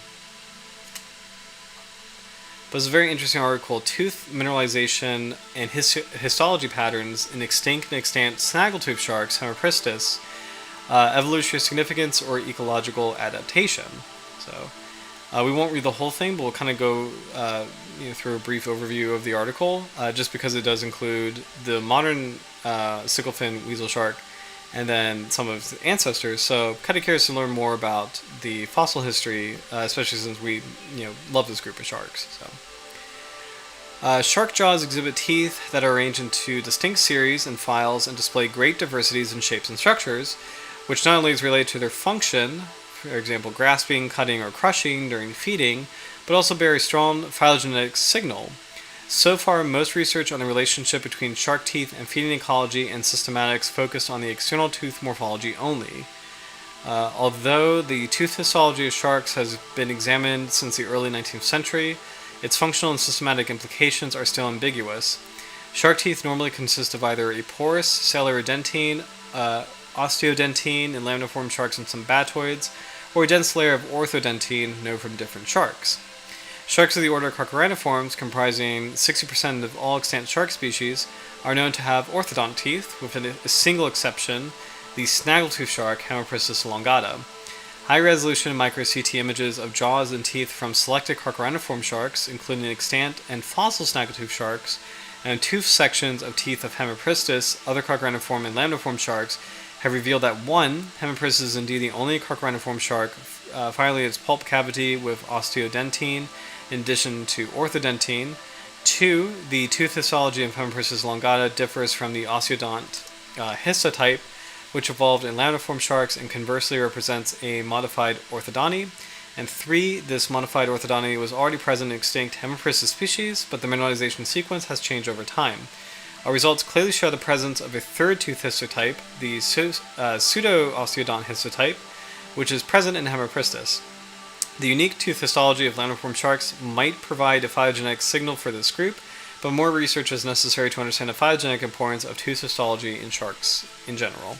But it's a very interesting article, Tooth Mineralization and Histology Patterns in Extinct and Extant Snaggletooth Sharks, Hemipristis, Evolutionary Significance or Ecological Adaptation. So we won't read the whole thing, but we'll kind of go through a brief overview of the article, just because it does include the modern Sicklefin Weasel shark and then some of its ancestors. So kind of curious to learn more about the fossil history, especially since we love this group of sharks. Shark jaws exhibit teeth that are arranged into distinct series and files and display great diversities in shapes and structures, which not only is related to their function, for example grasping, cutting, or crushing during feeding, but also bear a strong phylogenetic signal. So far, most research on the relationship between shark teeth and feeding ecology and systematics focused on the external tooth morphology only. Although the tooth histology of sharks has been examined since the early 19th century, its functional and systematic implications are still ambiguous. Shark teeth normally consist of either a porous cellular dentine, osteodentine in lamniform sharks and some batoids, or a dense layer of orthodentine known from different sharks. Sharks of the order Cochoraniforms, comprising 60% of all extant shark species, are known to have orthodont teeth, with a single exception, the snaggletooth shark, Hemipristis elongata. High-resolution micro-CT images of jaws and teeth from selected Cochoraniform sharks, including extant and fossil snaggletooth sharks, and tooth sections of teeth of Hemipristis, other Cochoraniform and lamniform sharks, have revealed that 1. Hemipristis is indeed the only Cochoraniform shark finally its pulp cavity with osteodentine, in addition to orthodentine. 2. The tooth histology of Hemipristis elongata differs from the osteodont histotype, which evolved in lamniform sharks and conversely represents a modified orthodonty. And 3. This modified orthodonty was already present in extinct Hemipristis species, but the mineralization sequence has changed over time. Our results clearly show the presence of a third tooth histotype, the pseudo-osteodont histotype, which is present in Hemipristis. The unique tooth histology of lamniform sharks might provide a phylogenetic signal for this group, but more research is necessary to understand the phylogenetic importance of tooth histology in sharks in general.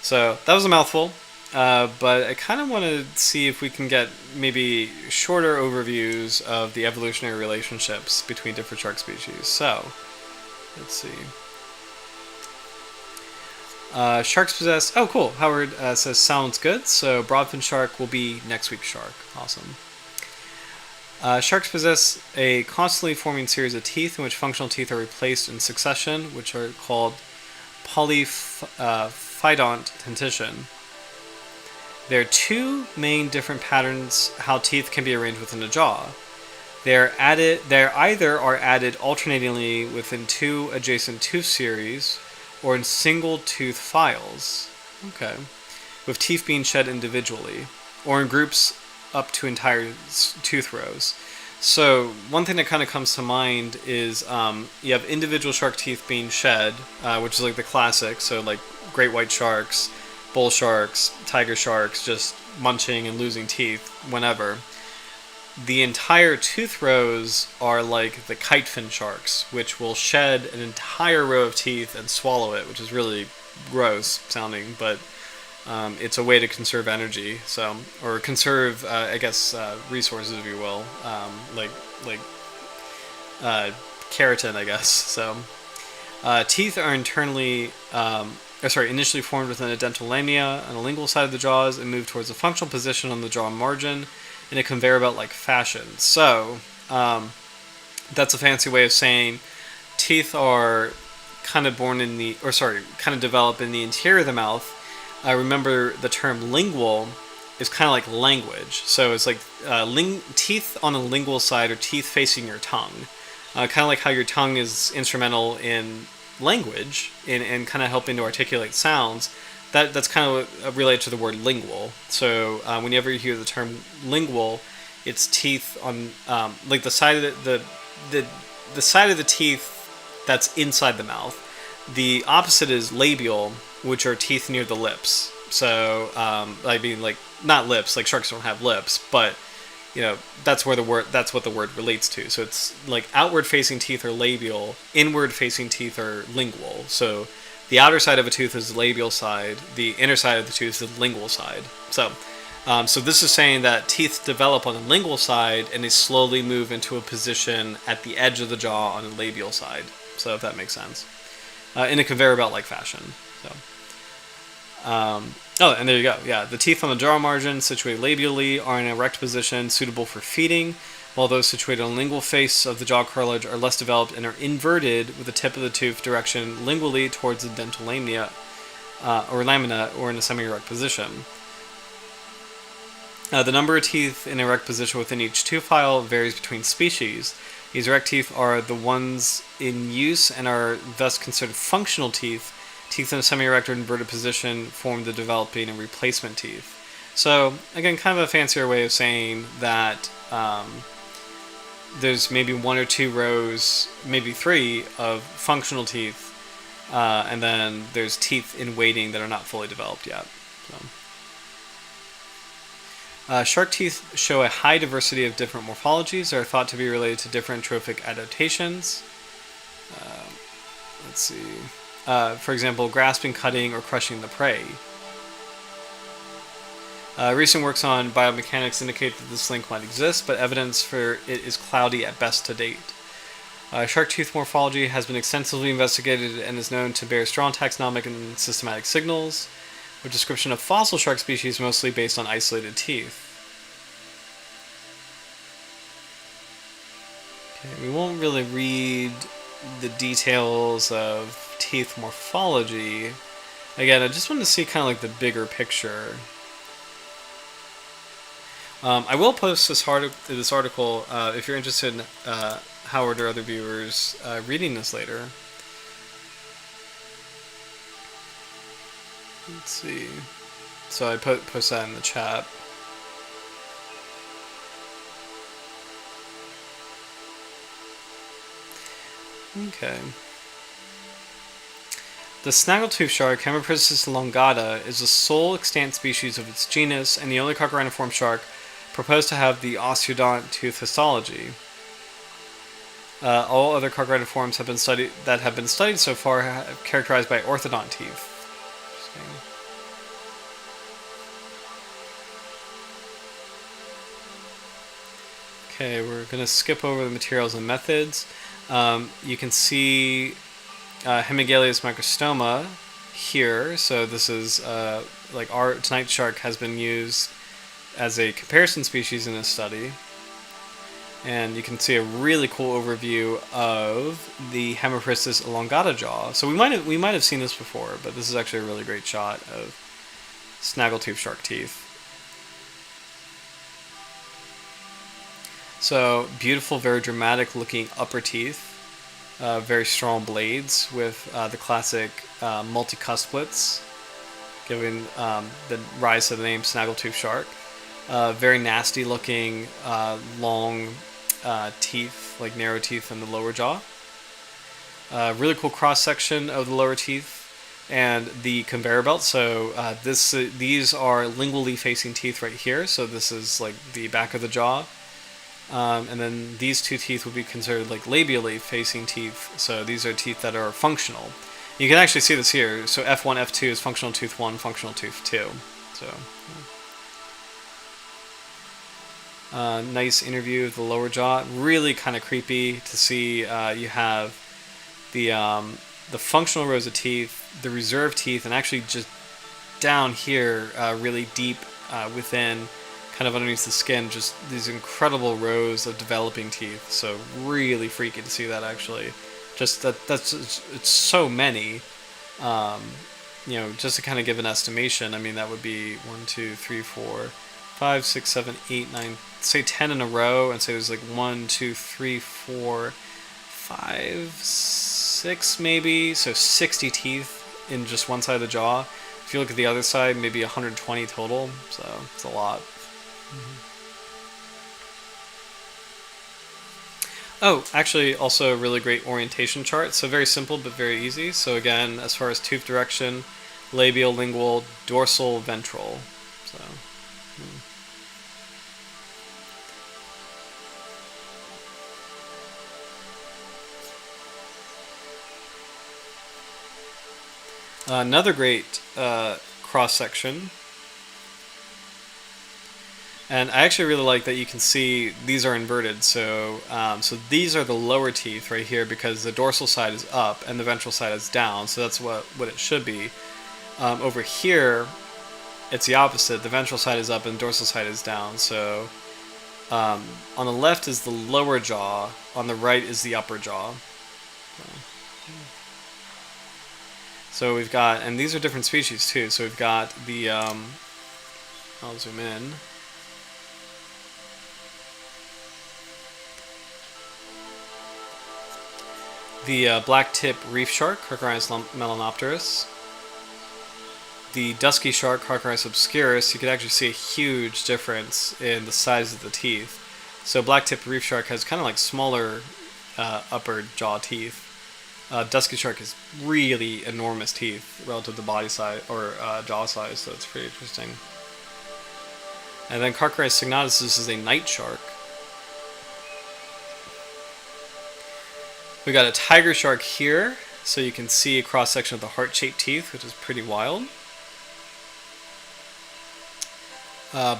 So that was a mouthful, but I kind of want to see if we can get maybe shorter overviews of the evolutionary relationships between different shark species. So let's see. Sharks possess... Oh, cool. Howard says, sounds good. So broadfin shark will be next week's shark. Awesome. Sharks possess a constantly forming series of teeth in which functional teeth are replaced in succession, which are called polyphyodont dentition. There are two main different patterns how teeth can be arranged within a jaw. They either are added alternatingly within two adjacent tooth series, or in single tooth files. Okay, with teeth being shed individually, or in groups up to entire tooth rows. So one thing that kind of comes to mind is you have individual shark teeth being shed, which is like the classic. So like great white sharks, bull sharks, tiger sharks, just munching and losing teeth whenever. The entire tooth rows are like the kitefin sharks, which will shed an entire row of teeth and swallow it, which is really gross sounding, but it's a way to conserve energy, or conserve, resources, if you will, like keratin, I guess. So, teeth are initially formed within a dental lamina on the lingual side of the jaws and move towards a functional position on the jaw margin in a conveyor belt-like fashion. So, that's a fancy way of saying teeth are kind of develop in the interior of the mouth. Remember, the term lingual is kind of like language. So it's like teeth on the lingual side, or teeth facing your tongue. Kind of like how your tongue is instrumental in language and kind of helping to articulate sounds. That's kind of related to the word lingual. So whenever you hear the term lingual, it's teeth on like the side of the side of the teeth that's inside the mouth. The opposite is labial, which are teeth near the lips. So like not lips, like sharks don't have lips, but that's what the word relates to. So it's like outward facing teeth are labial, inward facing teeth are lingual. So the outer side of a tooth is the labial side, the inner side of the tooth is the lingual side. So this is saying that teeth develop on the lingual side and they slowly move into a position at the edge of the jaw on the labial side. So if that makes sense, in a conveyor belt-like fashion. So. And there you go. Yeah, the teeth on the jaw margin, situated labially, are in an erect position suitable for feeding, while those situated on the lingual face of the jaw cartilage are less developed and are inverted with the tip of the tooth direction lingually towards the dental lamina, or in a semi-erect position. The number of teeth in erect position within each tooth file varies between species. These erect teeth are the ones in use and are thus considered functional teeth. Teeth in a semi-erect or inverted position form the developing and replacement teeth. So, again, kind of a fancier way of saying that there's maybe one or two rows, maybe three, of functional teeth, and then there's teeth in waiting that are not fully developed yet. So. Shark teeth show a high diversity of different morphologies that are thought to be related to different trophic adaptations. Let's see. For example, grasping, cutting, or crushing the prey. Recent works on biomechanics indicate that this link might exist, but evidence for it is cloudy at best to date. Shark tooth morphology has been extensively investigated and is known to bear strong taxonomic and systematic signals, with description of fossil shark species mostly based on isolated teeth. Okay, we won't really read the details of teeth morphology. Again, I just wanted to see kind of like the bigger picture. I will post this article if you're interested in Howard or other viewers reading this later. Let's see. So I post that in the chat. Okay. The snaggletooth shark, Hemiprisus elongata, is the sole extant species of its genus and the only cochranniform shark proposed to have the osteodont tooth histology. All other cochranniforms have been studied so far have characterized by orthodont teeth. Okay, we're going to skip over the materials and methods. You can see Hemigalius microstoma here. So this is like our tonight shark has been used as a comparison species in this study. And you can see a really cool overview of the Hemiprisus elongata jaw. So we might have seen this before, but this is actually a really great shot of snaggletooth shark teeth. So beautiful, very dramatic looking upper teeth. Very strong blades with the classic multicusplets, giving the rise to the name snaggletooth shark. Very nasty looking long teeth, like narrow teeth in the lower jaw. Really cool cross section of the lower teeth and the conveyor belt. So these are lingually facing teeth right here. So this is like the back of the jaw. And then these two teeth would be considered like labially facing teeth. So these are teeth that are functional. You can actually see this here. So F1, F2 is functional tooth 1, functional tooth 2. So nice interview of the lower jaw. Really kind of creepy to see. You have the functional rows of teeth, the reserve teeth, and actually just down here, really deep within, kind of underneath the skin, just these incredible rows of developing teeth. So really freaky to see that actually. Just it's so many. Just to kind of give an estimation, I mean that would be 1, 2, 3, 4, 5, 6, 7, 8, 9, say 10 in a row, and say there's like 1, 2, 3, 4, 5, 6 maybe, so 60 teeth in just one side of the jaw. If you look at the other side, maybe 120 total, so it's a lot. Oh, actually also a really great orientation chart. So very simple but very easy. So again, as far as tooth direction, labial, lingual, dorsal, ventral. So another great cross section. And I actually really like that you can see these are inverted. So these are the lower teeth right here because the dorsal side is up and the ventral side is down. So that's what it should be. Over here, it's the opposite. The ventral side is up and the dorsal side is down. So on the left is the lower jaw. On the right is the upper jaw. So we've got, and these are different species too. So we've got the, I'll zoom in. The black tip reef shark, Carcharodontis melanopterus. The dusky shark, Carcharodontis obscurus. You can actually see a huge difference in the size of the teeth. So black tip reef shark has kind of like smaller upper jaw teeth. Dusky shark has really enormous teeth relative to body size or jaw size, so it's pretty interesting. And then Carcharodontis signatus, this is a night shark. We got a tiger shark here, so you can see a cross section of the heart-shaped teeth, which is pretty wild.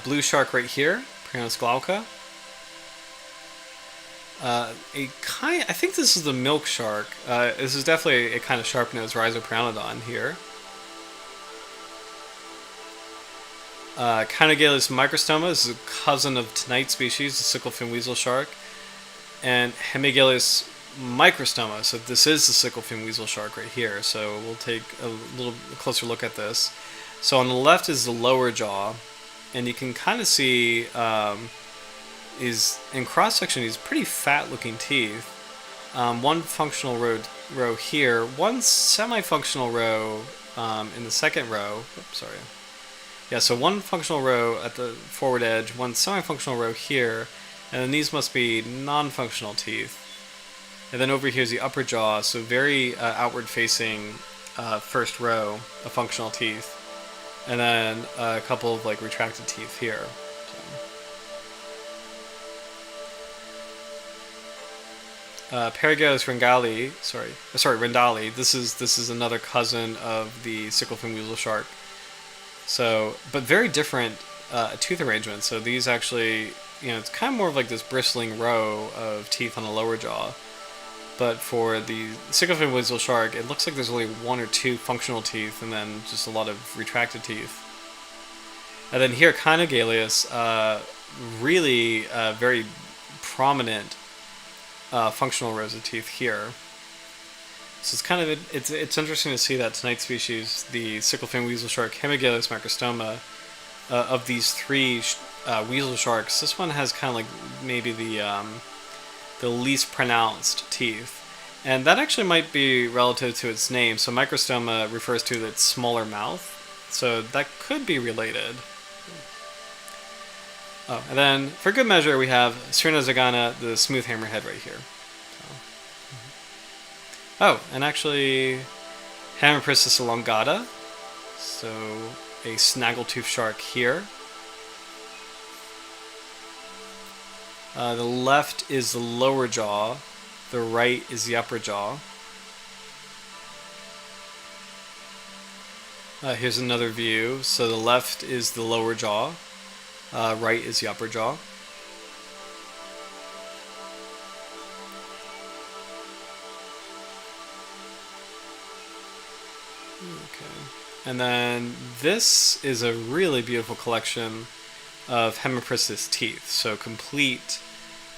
Blue shark right here, Prionis glauca. I think this is the milk shark. This is definitely a kind of sharp-nosed Rhizoprionodon here. Kynogalus microstoma, this is a cousin of Tonite species, the Sicklefin Weasel shark. And Hemigalus microstoma, so this is the Sicklefin Weasel shark right here. So we'll take a little closer look at this. So on the left is the lower jaw, and you can kind of see is in cross section these pretty fat looking teeth. One functional row here, one semi-functional row in the second row. Oops, sorry. Yeah, so one functional row at the forward edge, one semi-functional row here, and then these must be non-functional teeth. And then over here is the upper jaw, so very outward-facing first row of functional teeth, and then a couple of like retracted teeth here. Paragalus rendali. This is another cousin of the Sicklefin Weasel shark. So, but very different tooth arrangement. So these actually, it's kind of more of like this bristling row of teeth on the lower jaw. But for the Sicklefin Weasel shark, it looks like there's only 1 or 2 functional teeth, and then just a lot of retracted teeth. And then here, Kynogalus, really very prominent functional rows of teeth here. So it's kind of it's interesting to see that Tonite species, the Sicklefin Weasel shark, Hemigalus microstoma, of these 3 weasel sharks, this one has kind of like maybe the least pronounced teeth. And that actually might be relative to its name. So microstoma refers to its smaller mouth. So that could be related. Oh, and then for good measure, we have Sirena the smooth hammerhead right here. Oh, and actually, Hammerpristis elongata. So a snaggletooth shark here. The left is the lower jaw. The right is the upper jaw. Here's another view. So the left is the lower jaw. Right is the upper jaw. Okay. And then this is a really beautiful collection of Hemipristis teeth. So complete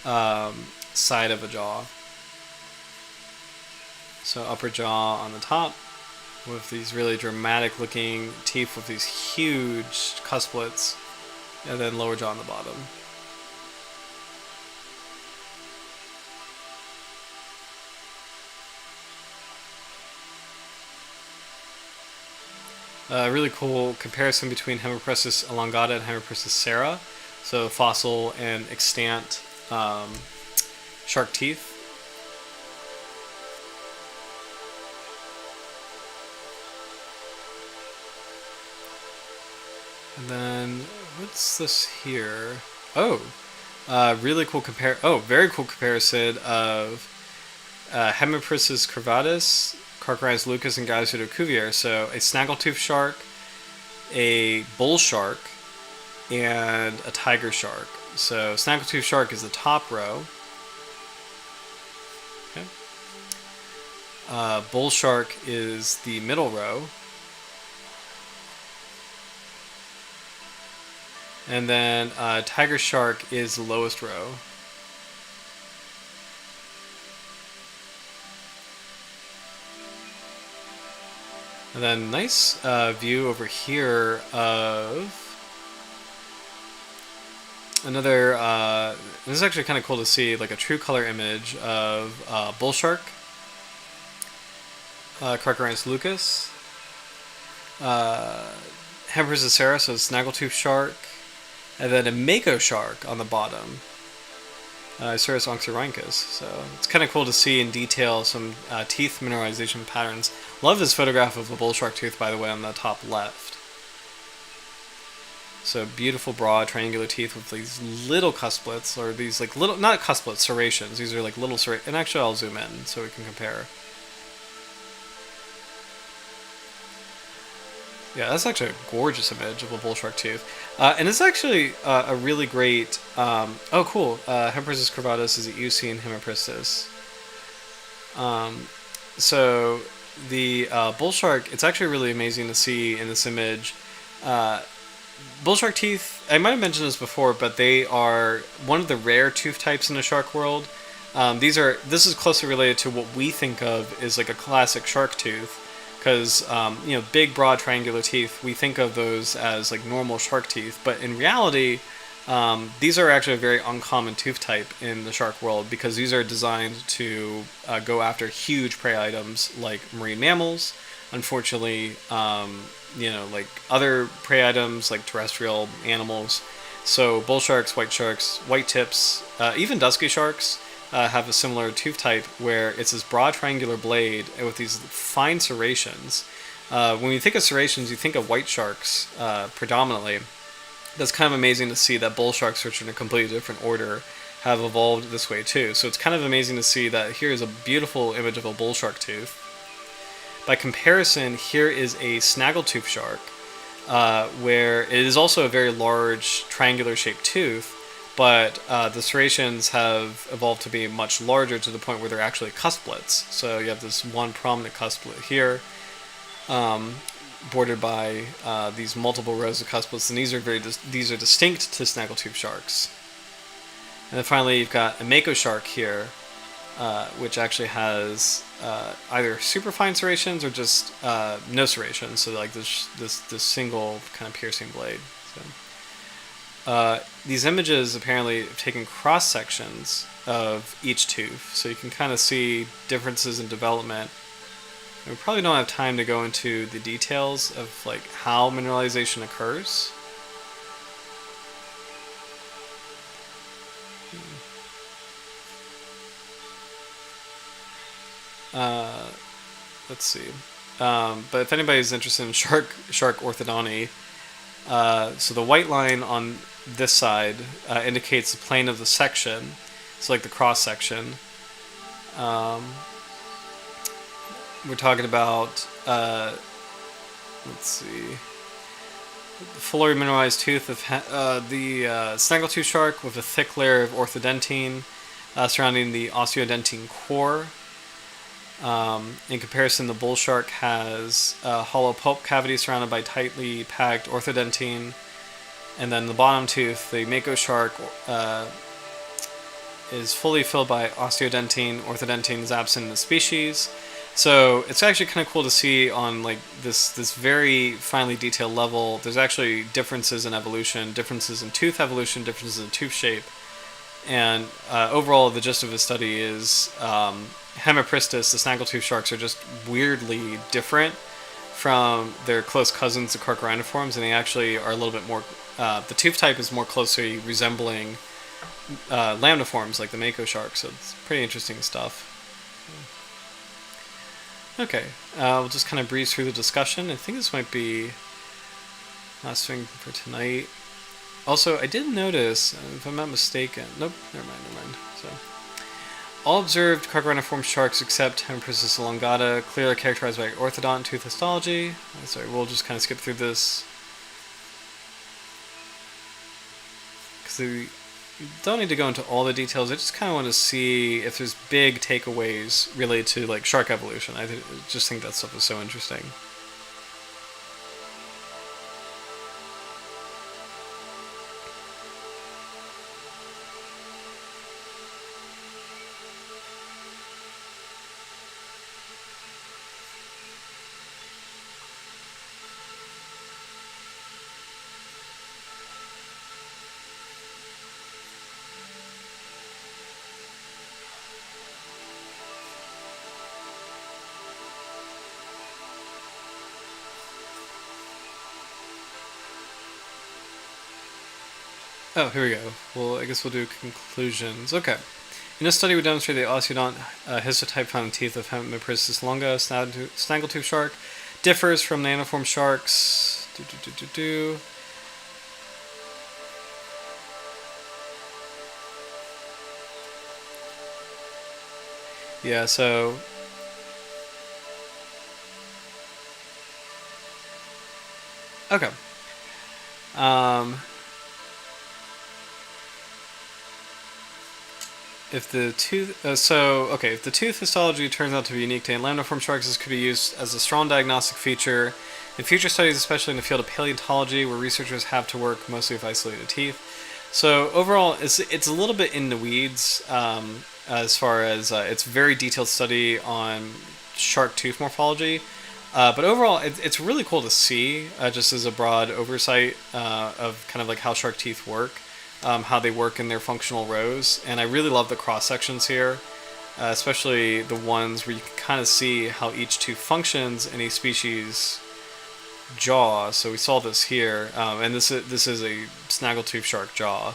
side of a jaw. So upper jaw on the top with these really dramatic looking teeth with these huge cusplets, and then lower jaw on the bottom. Really cool comparison between Hemipristis elongata and Hemipristis sera. So fossil and extant shark teeth. And then what's this here? Oh, really cool very cool comparison of Hemipristis curvatus, Carcharodontis lucus, and Gyrosaurus cuvier. So a snaggletooth shark, a bull shark, and a tiger shark. So snaggletooth shark is the top row. Okay. Bull shark is the middle row. And then tiger shark is the lowest row. And then nice view over here of another, this is actually kind of cool to see, like a true color image of bull shark, Carcharodontis lucus, Hemipristis sera, so snaggletooth shark, and then a mako shark on the bottom, Cerus onxorhynchus. So it's kind of cool to see in detail some teeth mineralization patterns. Love this photograph of a bull shark tooth, by the way, on the top left. So beautiful, broad, triangular teeth with these little cusplets, or these like little, not cusplets, serrations. These are like little serrations. And actually, I'll zoom in so we can compare. Yeah, that's actually a gorgeous image of a bull shark tooth. And it's actually a really great... oh, cool. Hemipristis curvatus is the Eocene Hemipristis. So the bull shark, it's actually really amazing to see in this image. Bull shark teeth, I might have mentioned this before, but they are one of the rare tooth types in the shark world. This is closely related to what we think of as like a classic shark tooth. Because, big, broad, triangular teeth, we think of those as like normal shark teeth. But in reality, these are actually a very uncommon tooth type in the shark world, because these are designed to go after huge prey items like marine mammals. Unfortunately, like other prey items like terrestrial animals. So bull sharks, white tips, even dusky sharks, have a similar tooth type where it's this broad triangular blade with these fine serrations. When you think of serrations, you think of white sharks predominantly. That's kind of amazing to see that bull sharks, which are in a completely different order, have evolved this way too. So it's kind of amazing to see that here is a beautiful image of a bull shark tooth. By comparison, here is a snaggletooth shark, where it is also a very large triangular shaped tooth, but the serrations have evolved to be much larger, to the point where they're actually cusplets. So you have this one prominent cusplet here, bordered by these multiple rows of cusplets, and these are distinct to snaggletooth sharks. And then finally, you've got a mako shark here, which actually has either super fine serrations or just no serrations. So like this single kind of piercing blade. So. these images apparently have taken cross sections of each tooth, so you can kind of see differences in development. And we probably don't have time to go into the details of like how mineralization occurs. Let's see. But if anybody's interested in shark orthodonty, so the white line on this side indicates the plane of the section. So like the cross section. We're talking about, let's see, the fully mineralized tooth of the snaggletooth shark with a thick layer of orthodentine surrounding the osteodentine core. In comparison, the bull shark has a hollow pulp cavity surrounded by tightly packed orthodentine. And then the bottom tooth, the mako shark, is fully filled by osteodentine. Orthodentine is absent in the species. So it's actually kind of cool to see on like this very finely detailed level. There's actually differences in evolution, differences in tooth evolution, differences in tooth shape. And overall, the gist of the study is Hemipristis, the snaggletooth sharks, are just weirdly different from their close cousins, the Carcharodontiforms, and they actually are a little bit more. The tooth type is more closely resembling lamniforms like the mako shark, so it's pretty interesting stuff. Okay, we'll just kind of breeze through the discussion. I think this might be last thing for tonight. Also, I did notice, if I'm not mistaken, nope, never mind. So, all observed Carcharodontiform sharks except Hemipristis elongata clearly characterized by orthodont tooth histology. Sorry, we'll just kind of skip through this because we don't need to go into all the details. I just kind of want to see if there's big takeaways related to like shark evolution. I just think that stuff is so interesting. Oh, here we go. Well, I guess we'll do conclusions. Okay. In this study, we demonstrated the osteodont histotype found in teeth of Hemipristis longa, snaggletooth shark, differs from nanoform sharks. Yeah, so okay. If the tooth, if the tooth histology turns out to be unique to lamniform sharks, this could be used as a strong diagnostic feature in future studies, especially in the field of paleontology, where researchers have to work mostly with isolated teeth. So overall, it's a little bit in the weeds as far as it's a very detailed study on shark tooth morphology. But overall, it's really cool to see, just as a broad oversight of kind of like how shark teeth work. How they work in their functional rows, and I really love the cross sections here, especially the ones where you can kind of see how each tooth functions in a species jaw. So we saw this here, and this is a snaggletooth shark jaw.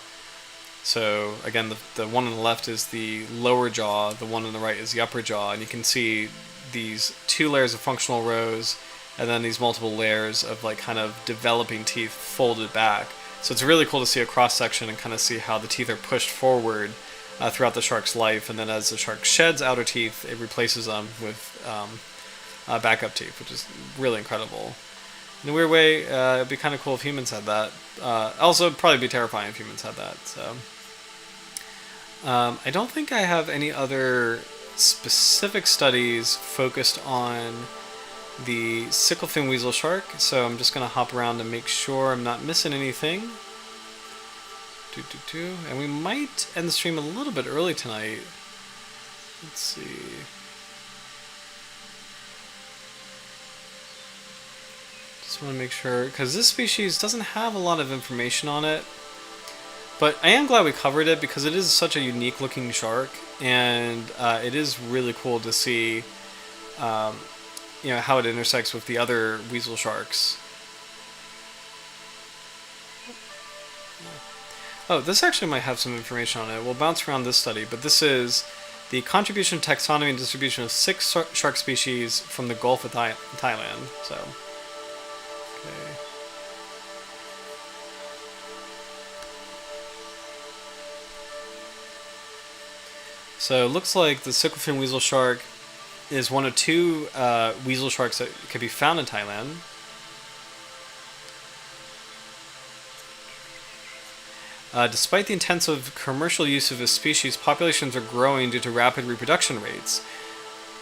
So again, the one on the left is the lower jaw, the one on the right is the upper jaw, and you can see these two layers of functional rows, and then these multiple layers of like kind of developing teeth folded back. So it's really cool to see a cross-section and kind of see how the teeth are pushed forward throughout the shark's life, and then as the shark sheds outer teeth, it replaces them with backup teeth, which is really incredible. In a weird way, it'd be kind of cool if humans had that. Also, it'd probably be terrifying if humans had that. So, I don't think I have any other specific studies focused on the Sicklefin Weasel shark, so I'm just going to hop around to make sure I'm not missing anything. And we might end the stream a little bit early tonight. Let's see. Just want to make sure, because this species doesn't have a lot of information on it. But I am glad we covered it because it is such a unique looking shark, and it is really cool to see, um, how it intersects with the other weasel sharks. Oh, this actually might have some information on it. We'll bounce around this study, but this is the contribution, taxonomy, and distribution of 6 shark species from the Gulf of Thailand. So, okay. So it looks like the Sicklefin Weasel shark is one of 2 weasel sharks that can be found in Thailand. Despite the intensive commercial use of this species, populations are growing due to rapid reproduction rates.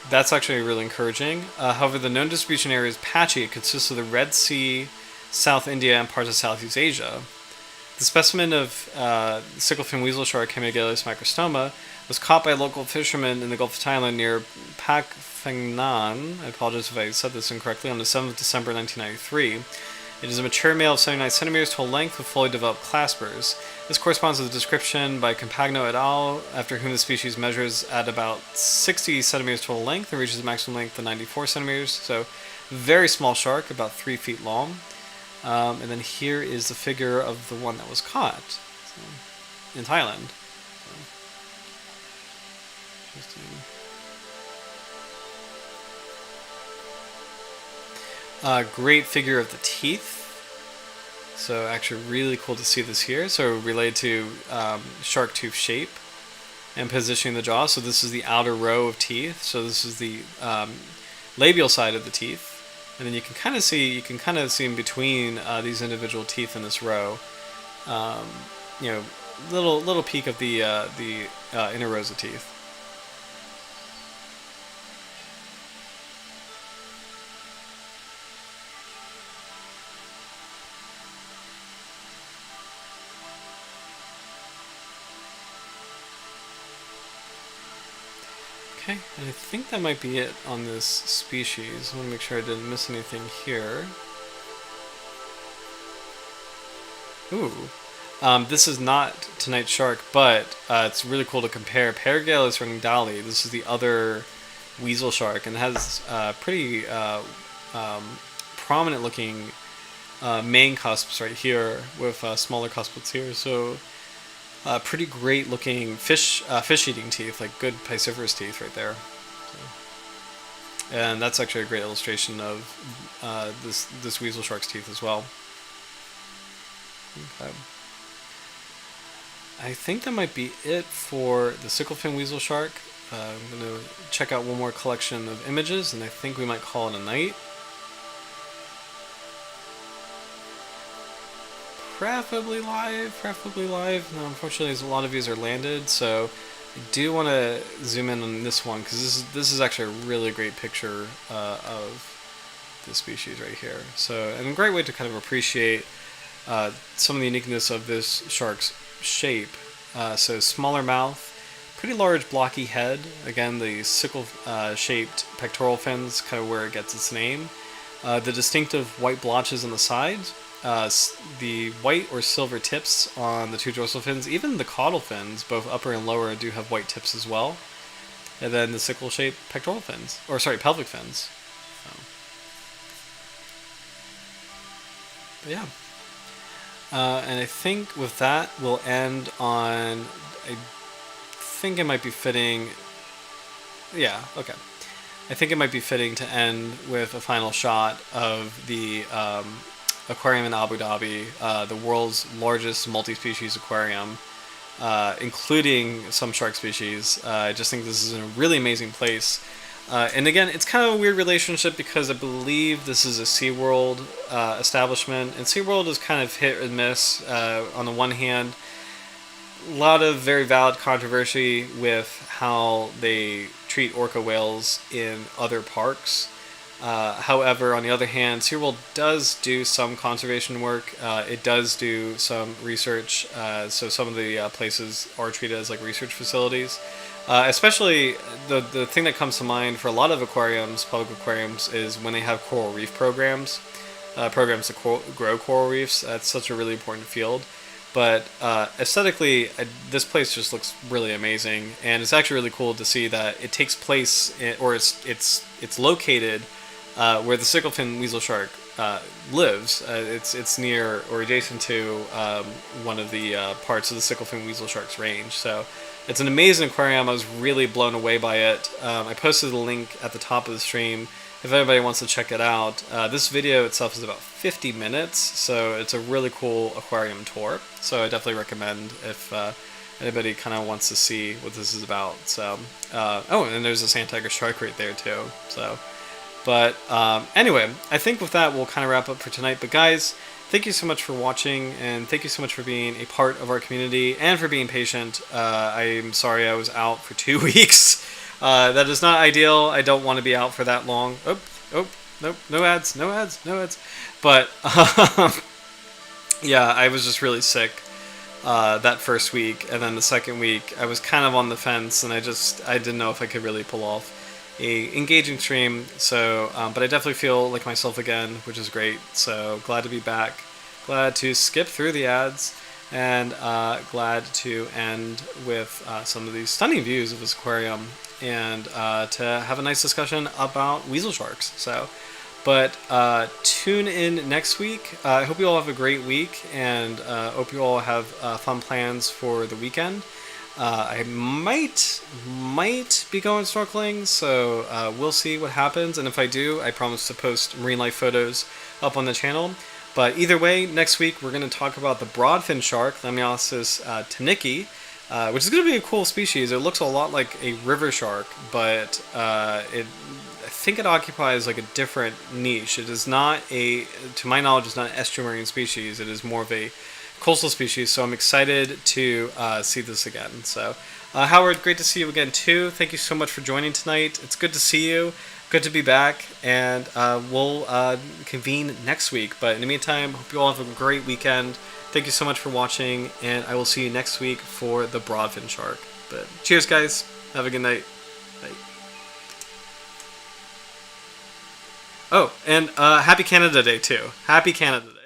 That's actually really encouraging. However, the known distribution area is patchy. It consists of the Red Sea, South India, and parts of Southeast Asia. The specimen of Sicklefin weasel shark, Hemigelis microstoma, was caught by local fishermen in the Gulf of Thailand near Pak Phang Nan. I apologize if I said this incorrectly. On the 7th of December 1993. It is a mature male of 79 centimeters total length with fully developed claspers. This corresponds to the description by Compagno et al., after whom the species measures at about 60 centimeters total length and reaches a maximum length of 94 centimeters. So, very small shark, about 3 feet long. And then here is the figure of the one that was caught in Thailand. So, interesting. Great figure of the teeth. So actually really cool to see this here. So related to shark tooth shape and positioning the jaw. So this is the outer row of teeth. So this is the labial side of the teeth. And then you can kind of see in between these individual teeth in this row. Little peek of the inner rows of teeth. Okay, and I think that might be it on this species. I want to make sure I didn't miss anything here. Ooh. This is not tonight's shark, but it's really cool to compare. Paragalus ringdali, this is the other weasel shark, and it has pretty prominent looking main cusps right here with smaller cusps here. So pretty great looking fish eating teeth, like good piscivorous teeth right there. So, and that's actually a great illustration of this weasel shark's teeth as well. Okay. I think that might be it for the Sicklefin weasel shark. I'm going to check out one more collection of images, and I think we might call it a night. Preferably live. No, unfortunately, a lot of these are landed, so I do want to zoom in on this one because this is actually a really great picture of this species right here. So, and a great way to kind of appreciate some of the uniqueness of this shark's shape. So, smaller mouth, pretty large blocky head. Again, the sickle-shaped pectoral fins, kind of where it gets its name. The distinctive white blotches on the sides. The white or silver tips on the 2 dorsal fins, even the caudal fins, both upper and lower, do have white tips as well. And then the sickle-shaped pectoral fins, pelvic fins. So. But yeah. And I think with that, we'll end on, I think it might be fitting, yeah, okay. I think it might be fitting to end with a final shot of the aquarium in Abu Dhabi, the world's largest multi-species aquarium, including some shark species. I just think this is a really amazing place. And again, it's kind of a weird relationship because I believe this is a SeaWorld establishment, and SeaWorld is kind of hit or miss. On the one hand, a lot of very valid controversy with how they treat orca whales in other parks. However, on the other hand, SeaWorld does do some conservation work. It does do some research, so some of the places are treated as like research facilities. Especially the thing that comes to mind for a lot of aquariums, public aquariums, is when they have coral reef programs to grow coral reefs. That's such a really important field. But aesthetically, this place just looks really amazing, and it's actually really cool to see that it takes place, or it's located where the Sicklefin Weasel shark lives. It's near or adjacent to one of the parts of the Sicklefin Weasel shark's range. So it's an amazing aquarium. I was really blown away by it. I posted a link at the top of the stream if anybody wants to check it out. This video itself is about 50 minutes, so it's a really cool aquarium tour. So I definitely recommend if anybody kind of wants to see what this is about. So, oh, and there's a sand tiger shark right there too. So, but anyway, I think with that we'll kind of wrap up for tonight. But guys, thank you so much for watching, and thank you so much for being a part of our community and for being patient. I'm sorry I was out for 2 weeks. That is not ideal. I don't want to be out for that long. Nope, no ads. But yeah, I was just really sick that first week, and then the second week I was kind of on the fence, and I didn't know if I could really pull off a engaging stream. So, but I definitely feel like myself again, which is great. So glad to be back. Glad to skip through the ads. And glad to end with some of these stunning views of this aquarium, and to have a nice discussion about weasel sharks. So, but tune in next week. I hope you all have a great week, and hope you all have fun plans for the weekend. I might be going snorkeling, so we'll see what happens. And if I do, I promise to post marine life photos up on the channel. But either way, next week we're going to talk about the broadfin shark, Lamniostis tanicki, which is going to be a cool species. It looks a lot like a river shark, but I think it occupies like a different niche. It is not to my knowledge, it's not an estuarine species. It is more of a coastal species. So I'm excited to see this again. So Howard, great to see you again too. Thank you so much for joining tonight. It's good to see you. Good to be back, and we'll convene next week. But in the meantime, hope you all have a great weekend. Thank you so much for watching, and I will see you next week for the broadfin shark. But cheers, guys. Have a good night. Bye. Oh, and happy Canada Day, too. Happy Canada Day.